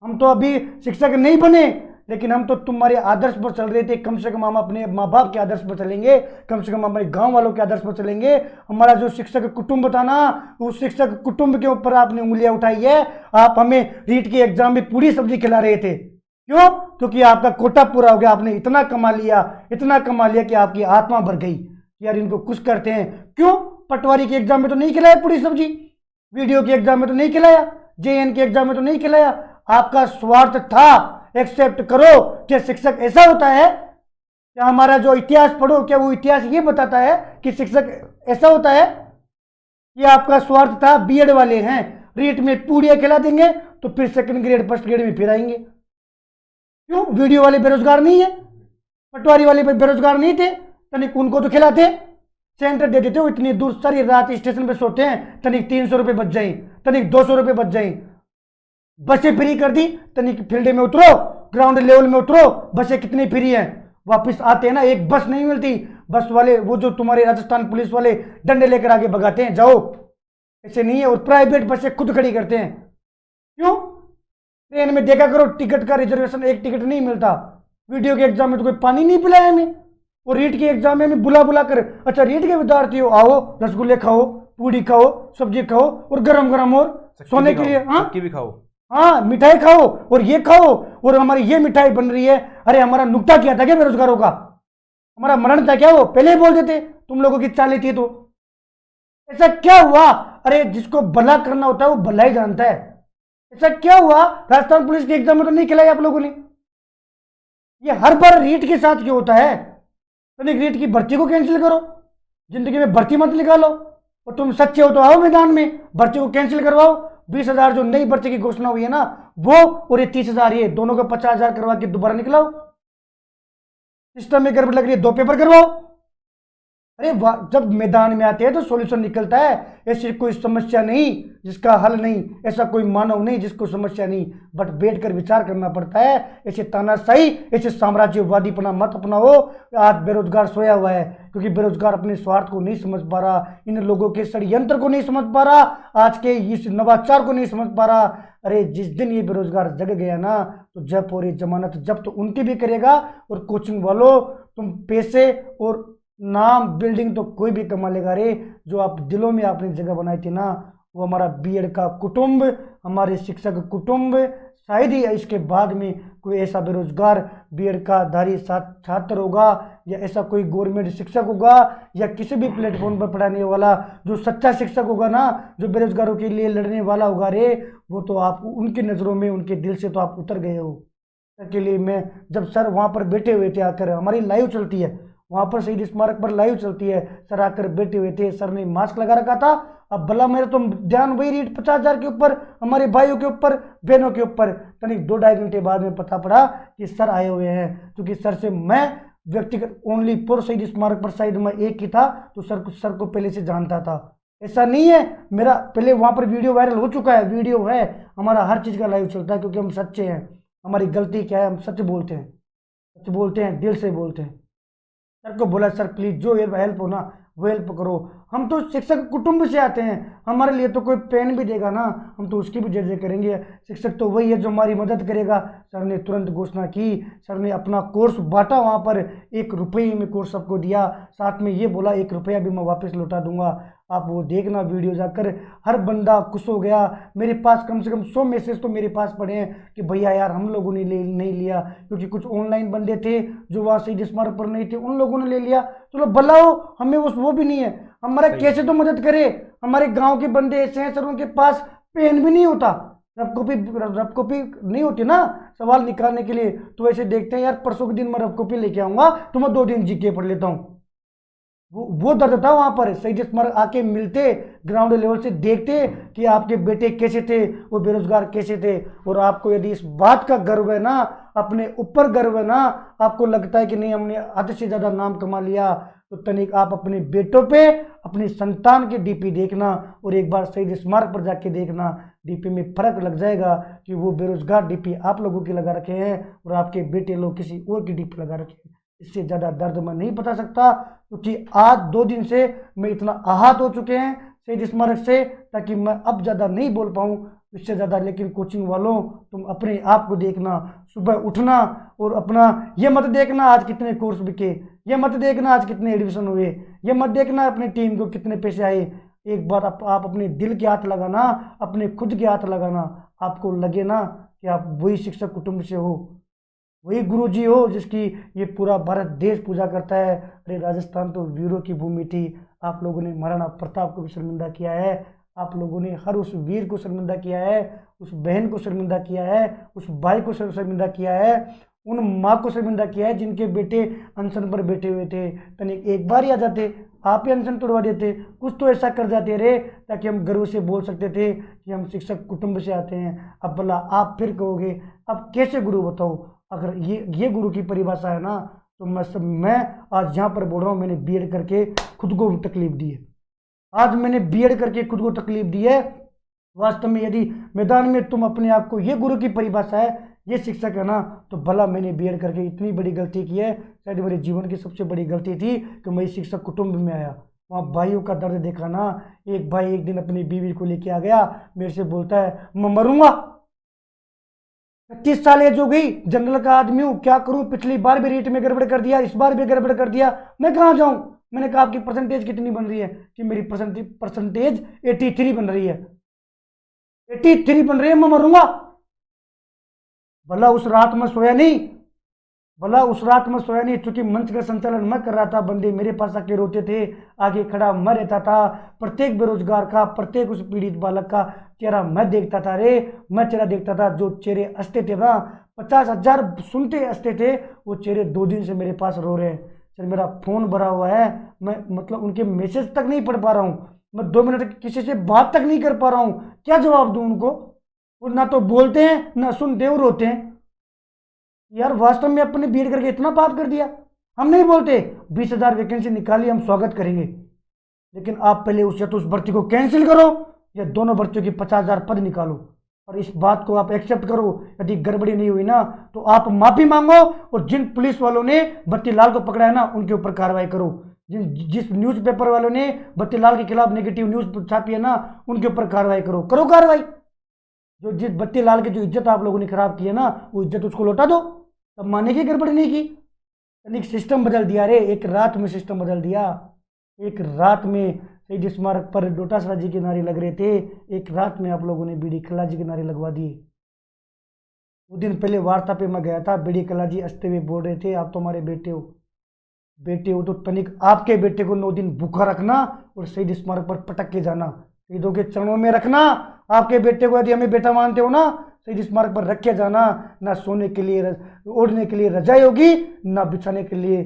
हम तो अभी शिक्षक नहीं बने, लेकिन हम तो तुम्हारे आदर्श पर चल रहे थे। कम से कम हम अपने माँ बाप के आदर्श पर चलेंगे, कम से कम हमारे गांव वालों के आदर्श पर चलेंगे। हमारा जो शिक्षक कुटुंब था ना, उस शिक्षक कुटुंब के ऊपर आपने उंगलियां उठाई है। आप हमें रीट के एग्जाम में पूरी सब्जी खिला रहे थे। क्यों? क्योंकि आपका कोटा पूरा हो गया, आपने इतना कमा लिया, इतना कमा लिया कि आपकी आत्मा भर गई। यार इनको कुछ करते हैं। क्यों? पटवारी के एग्जाम में तो नहीं खिलाया पूरी सब्जी, वीडियो के एग्जाम में तो नहीं खिलाया, जेएन के एग्जाम में तो नहीं खिलाया। आपका स्वार्थ था। एक्सेप्ट करो कि शिक्षक ऐसा होता है। क्या हमारा जो इतिहास पढ़ो, क्या वो इतिहास ये बताता है कि शिक्षक ऐसा होता है? ये आपका स्वार्थ था। बीएड वाले हैं, रीट में पूड़ियां खिला देंगे तो फिर सेकंड ग्रेड फर्स्ट ग्रेड में फिर आएंगे। क्यों? वीडियो वाले बेरोजगार नहीं है, पटवारी वाले बेरोजगार नहीं थे, तनिक उनको तो खिलाते, सेंटर दे देते हो। इतनी दूर सारी रात स्टेशन पे सोते हैं, तनिक 300 रुपये बच जाए, तनिक 200 रुपये बच जाए। बसें फ्री कर दी, तनिक फील्ड में उतरो, ग्राउंड लेवल में उतरो, बसें कितनी फ्री हैं। वापस आते हैं ना, एक बस नहीं मिलती। बस वाले वो जो तुम्हारे राजस्थान पुलिस वाले डंडे लेकर आगे भगाते हैं, जाओ, ऐसे नहीं है। और प्राइवेट बसें खुद खड़ी करते हैं। क्यों? ट्रेन में देखा करो, टिकट का रिजर्वेशन, एक टिकट नहीं मिलता। वीडियो के एग्जाम में तो कोई पानी नहीं पिलाया हमें, और रीट के एग्जाम में बुला बुला कर, अच्छा रीट के विद्यार्थी हो, आओ रसगुल्ले खाओ, पूड़ी खाओ, सब्जी खाओ, और गरम गरम और सोने के लिए भी खाओ, हाँ मिठाई खाओ, और ये खाओ, और हमारी ये मिठाई बन रही है। अरे हमारा नुकता क्या था क्या बेरोजगारों का? हमारा मरण था क्या? वो पहले ही बोल देते, तुम लोगों की चालें थी तो। ऐसा क्या हुआ? अरे जिसको भला करना होता है वो भला ही जानता है। ऐसा क्या हुआ? राजस्थान पुलिस के एग्जाम में तो नहीं खिलाया आप लोगों ने। ये हर बार रीट के साथ क्यों होता है? तो रीट की भर्ती को कैंसिल करो, जिंदगी में भर्ती मत निकालो। और तुम सच्चे हो तो आओ मैदान में, भर्ती को कैंसिल करवाओ। 20,000 जो नई भर्ती की घोषणा हुई है ना, वो और ये 30,000, ये दोनों को 50,000 करवा के दोबारा निकलाओ। सिस्टम में गड़बड़ लग रही है, 2 पेपर करवाओ। अरे जब मैदान में आते हैं तो सॉल्यूशन निकलता है। ऐसी कोई समस्या नहीं जिसका हल नहीं, ऐसा कोई मानव नहीं जिसको समस्या नहीं, बट बैठकर विचार करना पड़ता है। ऐसे तानाशाही, ऐसे साम्राज्यवादीपना मत अपनाओ। आज बेरोजगार सोया हुआ है क्योंकि बेरोजगार अपने स्वार्थ को नहीं समझ पा रहा, इन लोगों के षड्यंत्र को नहीं समझ पा रहा, आज के इस नवाचार को नहीं समझ पा रहा। अरे जिस दिन ये बेरोजगार जग गया ना, तो जब और ये जमानत जब तो उनकी भी करेगा। और कोचिंग वालों, तुम पैसे और नाम बिल्डिंग तो कोई भी कमा लेगा रे। जो आप दिलों में आपने जगह बनाई थी ना, वो हमारा बीएड का कुटुंब, हमारे शिक्षक कुटुंब, शायद ही इसके बाद में कोई ऐसा बेरोजगार बीएड का धारी छात्र होगा, या ऐसा कोई गवर्नमेंट शिक्षक होगा, या किसी भी प्लेटफॉर्म पर पढ़ाने वाला जो सच्चा शिक्षक होगा ना, जो बेरोजगारों के लिए लड़ने वाला होगा रे, वो तो आप उनकी नज़रों में, उनके दिल से तो आप उतर गए हो। के लिए मैं जब सर वहाँ पर बैठे हुए थे, आकर हमारी लाइव चलती है वहाँ पर, शहीद स्मारक पर लाइव चलती है, सर आकर बैठे हुए थे, सर ने मास्क लगा रखा था। अब भला मेरे तो ध्यान वही रीट 50,000 के ऊपर, हमारे भाइयों के ऊपर, बहनों के ऊपर। तनिक 2-2.5 घंटे बाद में पता पड़ा कि सर आए हुए हैं, क्योंकि सर से मैं व्यक्तिगत ओनली पर शहीद स्मारक पर शायद मैं एक ही था, तो सर को पहले से जानता था। ऐसा नहीं है, मेरा पहले वहाँ पर वीडियो वायरल हो चुका है, वीडियो है हमारा, हर चीज़ का लाइव चलता है, क्योंकि हम सच्चे हैं। हमारी गलती क्या है? हम सच बोलते हैं, सच बोलते हैं, दिल से बोलते हैं। सर को बोला, सर प्लीज जो हेल्प हो ना वो हेल्प करो। हम तो शिक्षक कुटुंब से आते हैं, हमारे लिए तो कोई पेन भी देगा ना, हम तो उसकी भी जय जय करेंगे। शिक्षक तो वही है जो हमारी मदद करेगा। सर ने तुरंत घोषणा की, सर ने अपना कोर्स बांटा, वहाँ पर 1 रुपये में कोर्स सबको दिया, साथ में ये बोला 1 रुपया भी मैं वापस लौटा दूंगा। आप वो देखना वीडियो जाकर, हर बंदा खुश हो गया। मेरे पास कम से कम 100 मैसेज तो मेरे पास पड़े हैं कि भैया यार हम लोगों ने नहीं लिया, क्योंकि कुछ ऑनलाइन बंदे थे जो वहाँ शहीद स्मारक पर नहीं थे, उन लोगों ने ले लिया। चलो भला हो, हमें वो भी नहीं है, हमारा कैसे तो मदद करे। हमारे गाँव के बंदे ऐसे हैं सर, उनके पास पेन भी नहीं होता, रफ कॉपी नहीं होती ना सवाल निकालने के लिए, तो ऐसे देखते हैं यार परसों के दिन मैं रफ कॉपी लेके आऊँगा तो मैं 2 दिन जीके पढ़ लेता हूँ। वो दर्द था वहां पर। शहीद स्मारक आके मिलते, ग्राउंड लेवल से देखते कि आपके बेटे कैसे थे, वो बेरोजगार कैसे थे। और आपको यदि इस बात का गर्व है ना, अपने ऊपर गर्व है ना, आपको लगता है कि नहीं हमने हद से ज्यादा नाम कमा लिया, तो तनिक आप अपने बेटों पे, अपनी संतान के डीपी देखना और एक बार शहीद स्मारक पर जाके देखना, डीपी में फर्क लग जाएगा कि वो बेरोजगार डीपी आप लोगों की लगा रखे हैं और आपके बेटे लोग किसी और की डीपी लगा रखे हैं। इससे ज़्यादा दर्द मैं नहीं बता सकता, क्योंकि आज 2 दिन से मैं इतना आहत हो चुके हैं शहीद स्मारक से, ताकि मैं अब ज़्यादा नहीं बोल पाऊँ इससे ज़्यादा। लेकिन कोचिंग वालों, तुम अपने आप को देखना, सुबह उठना और अपना ये मत देखना आज कितने कोर्स बिके, ये मत देखना आज कितने एडमिशन हुए, ये मत देखना अपनी टीम को कितने पैसे आए। एक बार आप अपने दिल के हाथ लगाना, अपने खुद के हाथ लगाना, आपको लगे ना कि आप वही शिक्षक कुटुंब से हो, वही गुरुजी हो जिसकी ये पूरा भारत देश पूजा करता है। अरे राजस्थान तो वीरों की भूमि थी, आप लोगों ने महाराणा प्रताप को भी शर्मिंदा किया है, आप लोगों ने हर उस वीर को शर्मिंदा किया है, उस बहन को शर्मिंदा किया है, उस भाई को शर्मिंदा किया है, उन माँ को शर्मिंदा किया है जिनके बेटे अनशन पर बैठे हुए थे। तनिक एक बार ही आ जाते, आप ही अनशन तोड़वा देते, कुछ तो ऐसा कर जाते रे ताकि हम गर्व से बोल सकते थे कि हम शिक्षक कुटुंब से आते हैं। अब भला आप फिर कहोगे अब कैसे गुरु बताओ, अगर ये गुरु की परिभाषा है ना, तो मैं आज यहाँ पर बोल रहा हूँ, मैंने बीएड करके खुद को तकलीफ दी है, आज मैंने बीएड करके खुद को तकलीफ दी है। वास्तव में यदि मैदान में तुम अपने आप को ये गुरु की परिभाषा है, ये शिक्षक है ना, तो भला मैंने बीएड करके इतनी बड़ी गलती की है। शायद मेरे जीवन की सबसे बड़ी गलती थी कि मैं शिक्षक कुटुंब में आया, वहाँ भाइयों का दर्द देखा ना। एक भाई एक दिन अपनी बीवी को लेके आ गया, मेरे से बोलता है मैं मरूंगा, 25 साल एज हो गई, जनरल का आदमी हूँ, क्या करूँ, पिछली बार भी रेट में गड़बड़ कर दिया, इस बार भी गड़बड़ कर दिया, मैं कहाँ जाऊँ। मैंने कहा आपकी परसेंटेज कितनी बन रही है, कि मेरी परसेंटेज 83 बन रही है, 83 बन रही है, मैं मरूंगा। भला उस रात में सोया नहीं, चूंकि मंच का संचालन मैं कर रहा था, बंदे मेरे पास आके रोते थे, आगे खड़ा मैं रहता था, प्रत्येक बेरोजगार का, प्रत्येक उस पीड़ित बालक का चेहरा मैं देखता था रे, मैं चेहरा देखता था। जो चेहरे हंसते थे ना, 50,000 सुनते हंसते थे, वो चेहरे 2 दिन से मेरे पास रो रहे हैं। सर मेरा फोन भरा हुआ है, मैं मतलब उनके मैसेज तक नहीं पढ़ पा रहा हूँ, मैं 2 मिनट किसी से बात तक नहीं कर पा रहा हूँ, क्या जवाब दूं उनको। वो ना तो बोलते हैं ना सुनते हैं, वो रोते हैं। यार वास्तव में अपने बीएड करके इतना पाप कर दिया। हम नहीं बोलते 20,000 वैकेंसी निकाली, हम स्वागत करेंगे, लेकिन आप पहले उस भर्ती को कैंसिल करो या दोनों भर्तियों की 50,000 पद निकालो, और इस बात को आप एक्सेप्ट करो। यदि गड़बड़ी नहीं हुई ना, तो आप माफी मांगो, और जिन पुलिस वालों ने बत्तीलाल को पकड़ा है ना, उनके ऊपर कार्रवाई करो। जिस न्यूज़पेपर वालों ने बत्तीलाल के खिलाफ नेगेटिव न्यूज छापी है ना, उनके ऊपर कार्रवाई करो कार्रवाई। जो जिस बत्तीलाल की जो इज्जत आप लोगों ने खराब की है ना, वो इज्जत उसको लौटा दो, तब माने की गड़बड़ी नहीं की। यानी सिस्टम बदल दिया रे, एक रात में सिस्टम बदल दिया। एक रात में शहीद स्मारक पर डोटासरा जी के नारे लग रहे थे, एक रात में आप लोगों ने बीडी कल्ला जी के नारे लगवा दिए। 2 दिन पहले वार्ता पे मैं गया था, बीडी कल्ला जी हंसते हुए बोल रहे थे आप तो हमारे बेटे हो तो तनिक आपके बेटे को 9 दिन भूखा रखना और शहीद स्मारक पर पटक के जाना, शहीदों के चरणों में रखना। आपके बेटे को यदि हमें बेटा मानते हो ना, शहीद स्मारक पर रख के जाना। ना सोने के लिए ओढ़ने के लिए रजाई होगी, ना बिछाने के लिए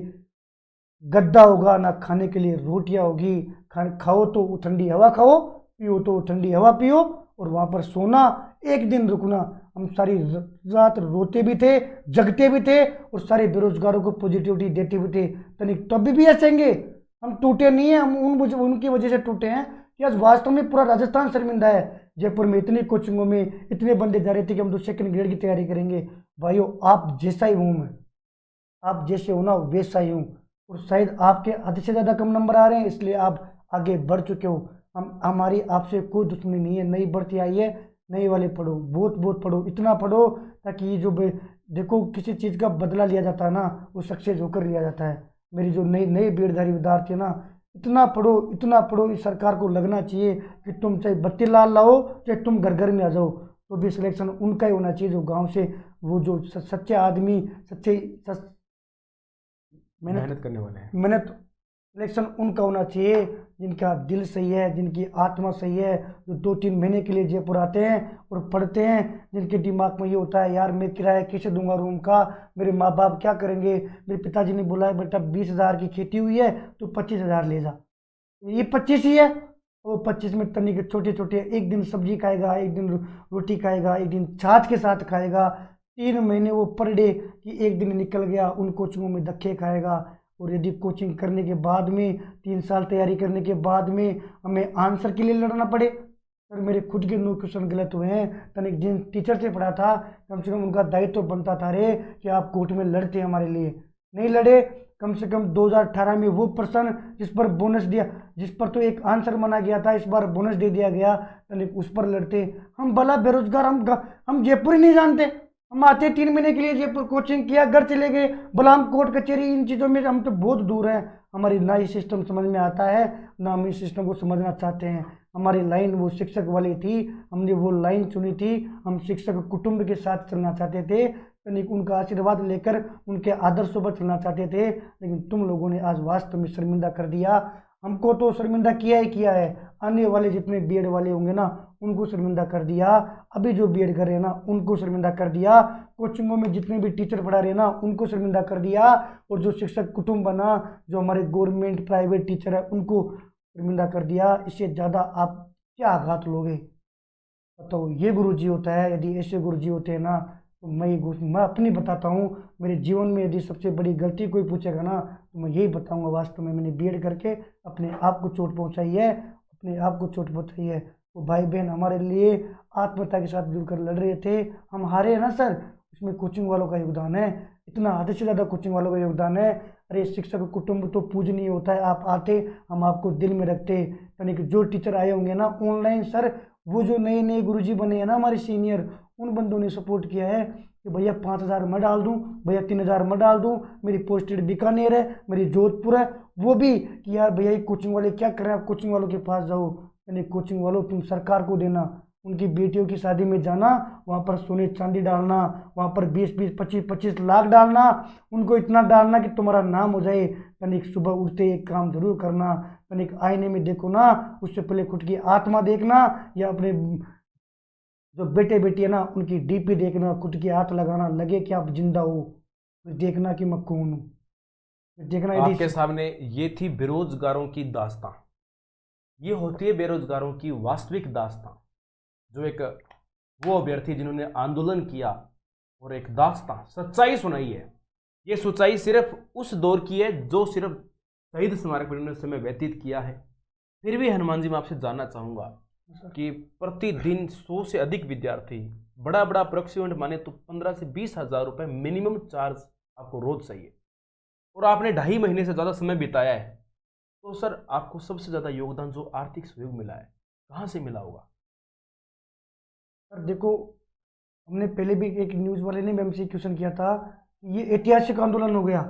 गद्दा होगा, ना खाने के लिए रोटियां होगी। खाओ तो ठंडी हवा खाओ, पियो तो ठंडी हवा पियो, और वहाँ पर सोना, एक दिन रुकना। हम सारी रात रोते भी थे, जगते भी थे, और सारे बेरोजगारों को पॉजिटिविटी देते भी थे। तनिक तब भी हंसेंगे, हम टूटे नहीं हैं, हम उनकी वजह से टूटे हैं कि आज वास्तव में पूरा राजस्थान शर्मिंदा है। जयपुर में इतनी कोचिंगों में इतने बंदे जा रहे थे कि हम तो 2nd ग्रेड की तैयारी करेंगे। भाइयों आप जैसा ही हूँ मैं, आप जैसे हो ना वैसा ही हूँ, और शायद आपके आधे से ज़्यादा कम नंबर आ रहे हैं, इसलिए आप आगे बढ़ चुके हो। हमारी आपसे कोई दुश्मनी नहीं है। नई भर्ती आई है, नए वाले पढ़ो, बहुत बहुत पढ़ो, इतना पढ़ो ताकि ये जो देखो किसी चीज़ का बदला लिया जाता है ना, वो सक्सेस होकर लिया जाता है। मेरी जो नई नई बीएडधारी विद्यार्थी है ना, इतना पढ़ो, इतना पढ़ो, इस सरकार को लगना चाहिए कि तुम चाहे बत्ती लाल लाओ, चाहे तुम घर घर में आ जाओ, तो भी सिलेक्शन उनका ही होना चाहिए जो गांव से, वो जो सच्चे आदमी, मेहनत करने वाले हैं। मेहनत, सिलेक्शन उनका होना चाहिए जिनका दिल सही है, जिनकी आत्मा सही है, जो 2-3 महीने के लिए जयपुर आते हैं और पढ़ते हैं, जिनके दिमाग में ये होता है यार मैं किराया कैसे दूंगा रूम का, मेरे माँ बाप क्या करेंगे, मेरे पिताजी ने बोला है बेटा 20,000 की खेती हुई है तो 25,000 ले जा, ये 25 ही है, वो 25 में तनिक छोटे छोटे, एक दिन सब्जी खाएगा, एक दिन रोटी खाएगा, एक दिन छाछ के साथ खाएगा, 3 महीने वो पर डे कि एक दिन निकल गया उन कोचिंगों में धक्के खाएगा। और यदि कोचिंग करने के बाद में 3 साल तैयारी करने के बाद में हमें आंसर के लिए लड़ना पड़े, सर मेरे खुद के 9 क्वेश्चन गलत हुए हैं, तनिक जिन टीचर से पढ़ा था कम से कम उनका दायित्व तो बनता था रे कि आप कोर्ट में लड़ते हमारे लिए, नहीं लड़े। कम से कम 2018 में वो पर्सन जिस पर बोनस दिया, जिस पर तो एक आंसर माना गया था, इस बार बोनस दे दिया गया, तनिक उस पर लड़ते। हम भला बेरोजगार, हम जयपुर ही नहीं जानते, हम आते 3 महीने के लिए जयपुर, कोचिंग किया, घर चले गए, भला हम कोर्ट कचहरी इन चीज़ों में हम तो बहुत दूर हैं। हमारी ना ये सिस्टम समझ में आता है, ना हम इस सिस्टम को समझना चाहते हैं। हमारी लाइन वो शिक्षक वाली थी, हमने वो लाइन चुनी थी, हम शिक्षक कुटुंब के साथ चलना चाहते थे, तनिक उनका आशीर्वाद लेकर उनके आदर्शों पर चलना चाहते थे। लेकिन तुम लोगों ने आज वास्तव में शर्मिंदा कर दिया, हमको तो शर्मिंदा किया ही किया है, आने वाले जितने बीएड वाले होंगे ना उनको शर्मिंदा कर दिया, अभी जो बीएड कर रहे हैं ना उनको शर्मिंदा कर दिया, कोचिंगों में जितने भी टीचर पढ़ा रहे हैं ना उनको शर्मिंदा कर दिया, और जो शिक्षक कुटुंब बना, जो हमारे गवर्नमेंट प्राइवेट टीचर है उनको शर्मिंदा कर दिया। इससे ज़्यादा आप क्या आघात लोगे बताओ। ये गुरुजी होता है, यदि ऐसे गुरुजी होते हैं ना तो मैं अपनी बताता हूँ, मेरे जीवन में यदि सबसे बड़ी गलती कोई पूछेगा ना तो मैं यही बताऊंगा, वास्तव में मैंने बीएड करके अपने आप को चोट पहुंचाई है, अपने आप को चोट पहुंचाई है। वो भाई बहन हमारे लिए आत्महत्या के साथ जुड़कर लड़ रहे थे, हम हारे हैं ना सर, उसमें कोचिंग वालों का योगदान है, इतना आधे से ज़्यादा कोचिंग वालों का योगदान है। अरे शिक्षक कुटुंब तो पूजनीय होता है, आप आते हम आपको दिल में रखते, यानी कि जो टीचर आए होंगे ना ऑनलाइन सर, वो जो नए नए गुरुजी बने हैं ना हमारे सीनियर, उन बंदों ने सपोर्ट किया है कि भैया 5,000 मैं डाल दूं, भैया 3,000 मैं डाल दूं, मेरी पोस्टेड बीकानेर है, मेरी जोधपुर है, वो भी कि यार भैया ये कोचिंग वाले क्या कर रहे हैं, आप कोचिंग वालों के पास जाओ, यानी कोचिंग वालों तुम सरकार को देना, उनकी बेटियों की शादी में जाना, वहाँ पर सोने चांदी डालना, वहाँ पर 20-20, 25-25 लाख डालना, उनको इतना डालना कि तुम्हारा नाम हो जाए। तनिक सुबह उठते एक काम जरूर करना, तनिक आईने में देखो ना, उससे पहले खुद की आत्मा देखना, या अपने जो बेटे बेटी है ना उनकी डीपी देखना, खुद की हाथ लगाना, लगे कि आप जिंदा हो, फिर देखना कि मैं कौन हूँ, फिर देखना यदि आपके सामने ये थी बेरोजगारों की दास्तां, ये होती है बेरोजगारों की वास्तविक दास्तां, जो एक वो अभ्यर्थी जिन्होंने आंदोलन किया और एक दास्तां सच्चाई सुनाई है। ये सच्चाई सिर्फ उस दौर की है जो सिर्फ शहीद स्मारक पर उन्होंने समय व्यतीत किया है। फिर भी हनुमान जी मैं आपसे जानना चाहूँगा कि प्रतिदिन 100 से अधिक विद्यार्थी, बड़ा बड़ा अप्रोक्सीमेट माने तो 15 से 20,000 रुपये मिनिमम चार्ज आपको रोज चाहिए, और आपने 2.5 महीने से ज़्यादा समय बिताया है, तो सर आपको सबसे ज़्यादा योगदान जो आर्थिक सहयोग मिला है कहाँ से मिला होगा? सर देखो, हमने पहले भी एक न्यूज़ वाले ने भी हमसे क्वेश्चन किया था, ये ऐतिहासिक आंदोलन हो गया।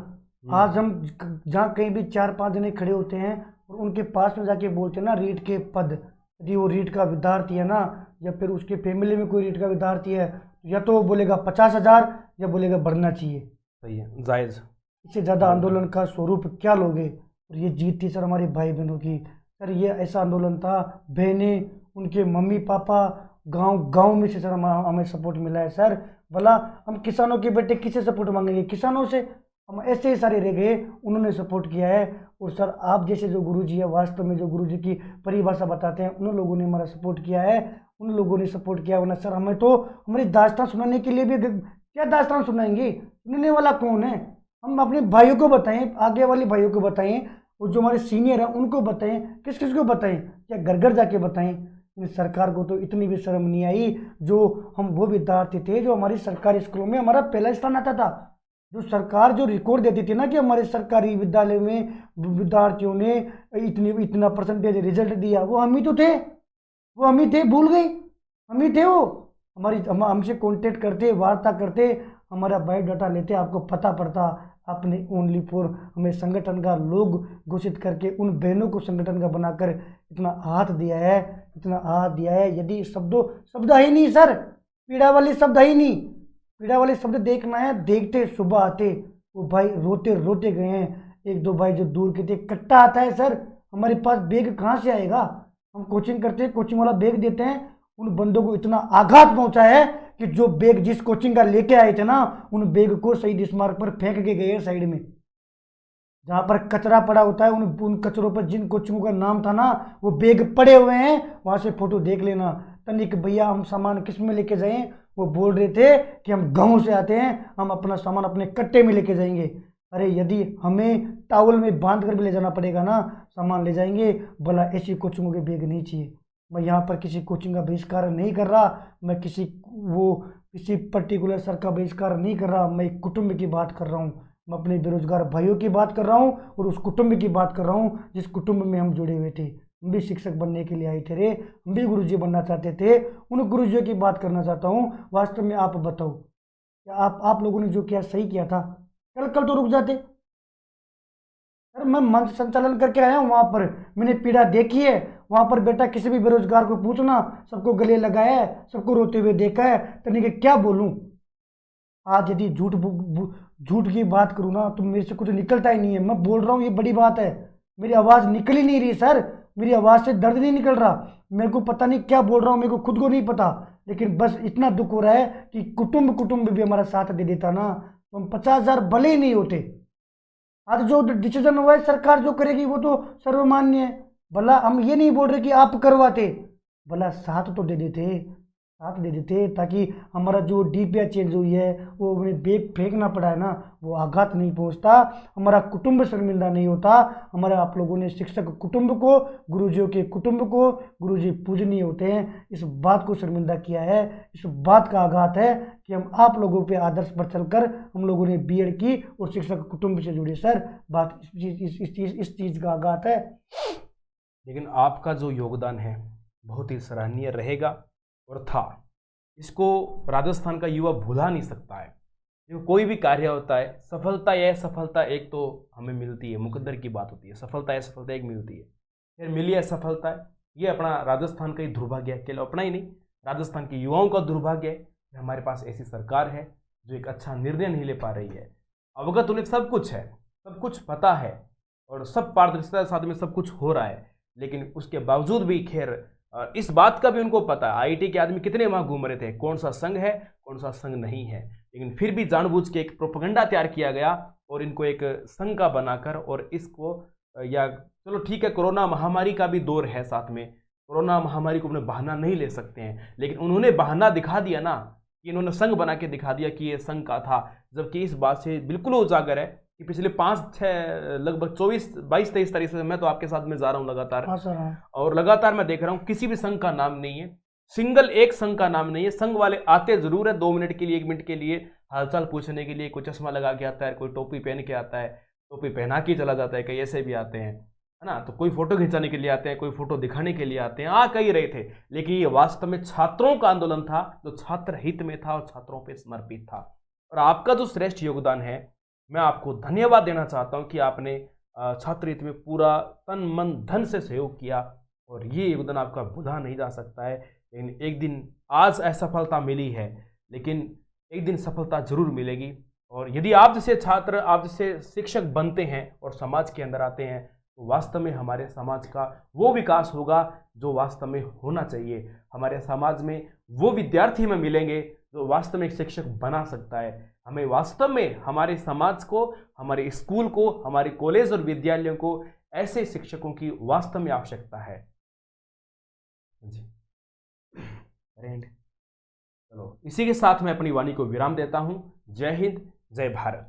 आज हम जहाँ कहीं भी 4-5 जने खड़े होते हैं और उनके पास में जाके बोलते हैं ना रीट के पद, यदि वो रीट का विद्यार्थी है ना, या फिर उसके फैमिली में कोई रीट का विद्यार्थी है, तो या तो वो बोलेगा 50,000 या बोलेगा बढ़ना चाहिए। सही है, जायज़। इससे ज़्यादा आंदोलन का स्वरूप क्या लोगे। और ये जीत थी सर हमारे भाई बहनों की, सर ये ऐसा आंदोलन था, बहनें, उनके मम्मी पापा, गांव गांव में से सर हमें सपोर्ट मिला है सर। भला हम किसानों के बेटे किससे सपोर्ट मांगेंगे, किसानों से, हम ऐसे ही सारे रह गए, उन्होंने सपोर्ट किया है। और सर आप जैसे जो गुरुजी है, वास्तव में जो गुरुजी की परिभाषा बताते हैं, उन लोगों ने हमारा सपोर्ट किया है, उन लोगों ने सपोर्ट किया। वरना सर हमें तो हमारी दास्तान सुनाने के लिए भी क्या दास्तान सुनाएंगे, सुनने वाला कौन है, हम अपने भाइयों को बताएं, आगे वाले भाइयों को बताएं, और जो हमारे सीनियर हैं उनको बताएं, किस किस को बताएं, क्या घर घर जाके बताएं। सरकार को तो इतनी भी शर्म नहीं आई, जो हम वो विद्यार्थी थे जो हमारी सरकारी स्कूलों में हमारा पहला स्थान आता था, जो सरकार जो रिकॉर्ड देती थी ना कि हमारे सरकारी विद्यालय में विद्यार्थियों ने इतना परसेंटेज रिजल्ट दिया, वो हम ही तो थे, वो हम ही थे, भूल गई, हम ही थे वो। हमसे कांटेक्ट करते, वार्ता करते, हमारा बायोडाटा लेते, आपको पता पड़ता, आपने ओनली फॉर हमें संगठन का लोग घोषित करके उन बहनों को संगठन का बनाकर इतना हाथ दिया है, इतना हाथ दिया है। यदि शब्द ही नहीं सर, पीड़ा वाले शब्द ही नहीं, पीड़ा वाले शब्द देखना है, देखते सुबह आते वो भाई रोते रोते गए हैं। एक दो भाई जो दूर के थे, कट्टा आता है सर, हमारे पास बैग कहाँ से आएगा, हम कोचिंग करते हैं, कोचिंग वाला बैग देते हैं। उन बंदों को इतना आघात पहुंचा है कि जो बैग जिस कोचिंग का लेके आए थे ना, उन बैग को शहीद स्मारक पर फेंक के गए साइड में, जहां पर कचरा पड़ा होता है। उन कचरों पर जिन कोचिंगों का नाम था ना, वो बैग पड़े हुए हैं, वहां से फोटो देख लेना। तनिक भैया हम सामान किस में लेके जाएं, वो बोल रहे थे कि हम गाँव से आते हैं, हम अपना सामान अपने कट्टे में लेके जाएंगे। अरे यदि हमें टावल में बांध कर भी ले जाना पड़ेगा ना, सामान ले जाएंगे। भला ऐसी कोचिंगों के बैग नहीं चाहिए। मैं यहाँ पर किसी कोचिंग का बहिष्कार नहीं कर रहा, मैं किसी पर्टिकुलर सर का बहिष्कार नहीं कर रहा, मैं एक कुटुंब की बात कर रहा हूँ, मैं अपने बेरोजगार भाइयों की बात कर रहा हूँ और उस कुटुंब की बात कर रहा हूँ जिस कुटुंब में हम जुड़े हुए थे। हम भी शिक्षक बनने के लिए आए थे रे, हम भी गुरुजी बनना चाहते थे। उन गुरुजियों की बात करना चाहता हूँ। वास्तव में आप बताओ, क्या आप लोगों ने जो किया सही किया था? कल तो रुक जाते। सर मैं मंच संचालन करके आया हूँ, वहां पर मैंने पीड़ा देखी है। वहां पर बेटा किसी भी बेरोजगार को पूछना, सबको गले लगाया है, सबको रोते हुए देखा है, तनिक क्या बोलूं। आज यदि झूठ की बात करूँ ना तो मेरे से कुछ निकलता ही नहीं है। मैं बोल रहा हूँ, ये बड़ी बात है, मेरी आवाज़ निकल ही नहीं रही सर, मेरी आवाज़ से दर्द नहीं निकल रहा। मेरे को पता नहीं क्या बोल रहा हूँ, मेरे को खुद को नहीं पता, लेकिन बस इतना दुख हो रहा है कि कुटुंब भी हमारा साथ दे देता ना, तो हम 50,000 भले ही नहीं होते। आज जो डिसीजन हुआ है सरकार जो करेगी वो तो सर्वमान्य है। भला हम ये नहीं बोल रहे कि आप करवाते, भला साथ तो दे देते, साथ दे देते, ताकि हमारा जो डीपीआई चेंज हुई है वो हमें बैग फेंकना पड़ा है ना, वो आघात नहीं पहुंचता, हमारा कुटुंब शर्मिंदा नहीं होता। हमारे आप लोगों ने शिक्षक कुटुंब को, गुरुजियों के कुटुंब को, गुरुजी पूजनीय होते हैं, इस बात को शर्मिंदा किया है। इस बात का आघात है कि हम आप लोगों पे आदर्श पर चलकर हम लोगों ने बीएड की और शिक्षक कुटुंब से जुड़े सर, बात इस चीज़ का आघात है। लेकिन आपका जो योगदान है बहुत ही सराहनीय रहेगा और था। इसको राजस्थान का युवा भुला नहीं सकता है। जो कोई भी कार्य होता है, सफलता या असफलता एक तो हमें मिलती है, मुकद्दर की बात होती है, सफलता या असफलता एक मिलती है, फिर मिली असफलता है। ये अपना राजस्थान का ही दुर्भाग्य है, केवल अपना ही नहीं, राजस्थान के युवाओं का दुर्भाग्य है कि हमारे पास ऐसी सरकार है जो एक अच्छा निर्णय नहीं ले पा रही है। अवगत उन्हें सब कुछ है, सब कुछ पता है और सब पारदर्शिता के साथ में सब कुछ हो रहा है, लेकिन उसके बावजूद भी खैर इस बात का भी उनको पता है आईटी के आदमी कितने वहां घूम रहे थे, कौन सा संघ है कौन सा संघ नहीं है, लेकिन फिर भी जानबूझ के एक प्रोपेगेंडा तैयार किया गया और इनको एक संघ का बनाकर और इसको या चलो ठीक है, कोरोना महामारी का भी दौर है साथ में, कोरोना महामारी को अपने बहाना नहीं ले सकते हैं, लेकिन उन्होंने बहाना दिखा दिया ना कि इन्होंने संघ बना के दिखा दिया कि ये संघ का था, जबकि इस बात से बिल्कुल उजागर है कि पिछले 5-6 लगभग 22-23 तारीख से मैं तो आपके साथ में जा रहा हूँ लगातार। हाँ सर, हाँ। और लगातार मैं देख रहा हूँ किसी भी संघ का नाम नहीं है, सिंगल एक संघ का नाम नहीं है। संघ वाले आते जरूर है 2 मिनट के लिए, 1 मिनट के लिए हालचाल पूछने के लिए, कोई चश्मा लगा के आता है, कोई टोपी पहन के आता है, टोपी पहना के चला जाता है, कई ऐसे भी आते हैं, है ना, तो कोई फोटो खिंचाने के लिए आते हैं, कोई फोटो दिखाने के लिए आते हैं, आ कही रहे थे, लेकिन ये वास्तव में छात्रों का आंदोलन था जो छात्र हित में था और छात्रों पर समर्पित था। और आपका जो श्रेष्ठ योगदान है, मैं आपको धन्यवाद देना चाहता हूं कि आपने छात्र हित में पूरा तन मन धन से सहयोग किया और ये योगदान आपका भुला नहीं जा सकता है। लेकिन एक दिन आज असफलता मिली है, लेकिन एक दिन सफलता जरूर मिलेगी। और यदि आप जैसे छात्र, आप जैसे शिक्षक बनते हैं और समाज के अंदर आते हैं, तो वास्तव में हमारे समाज का वो विकास होगा जो वास्तव में होना चाहिए। हमारे समाज में वो विद्यार्थी हमें मिलेंगे जो वास्तव में एक शिक्षक बना सकता है। हमें वास्तव में हमारे समाज को, हमारे स्कूल को, हमारे कॉलेज और विद्यालयों को ऐसे शिक्षकों की वास्तव में आवश्यकता है जी। चलो इसी के साथ मैं अपनी वाणी को विराम देता हूं। जय हिंद, जय भारत।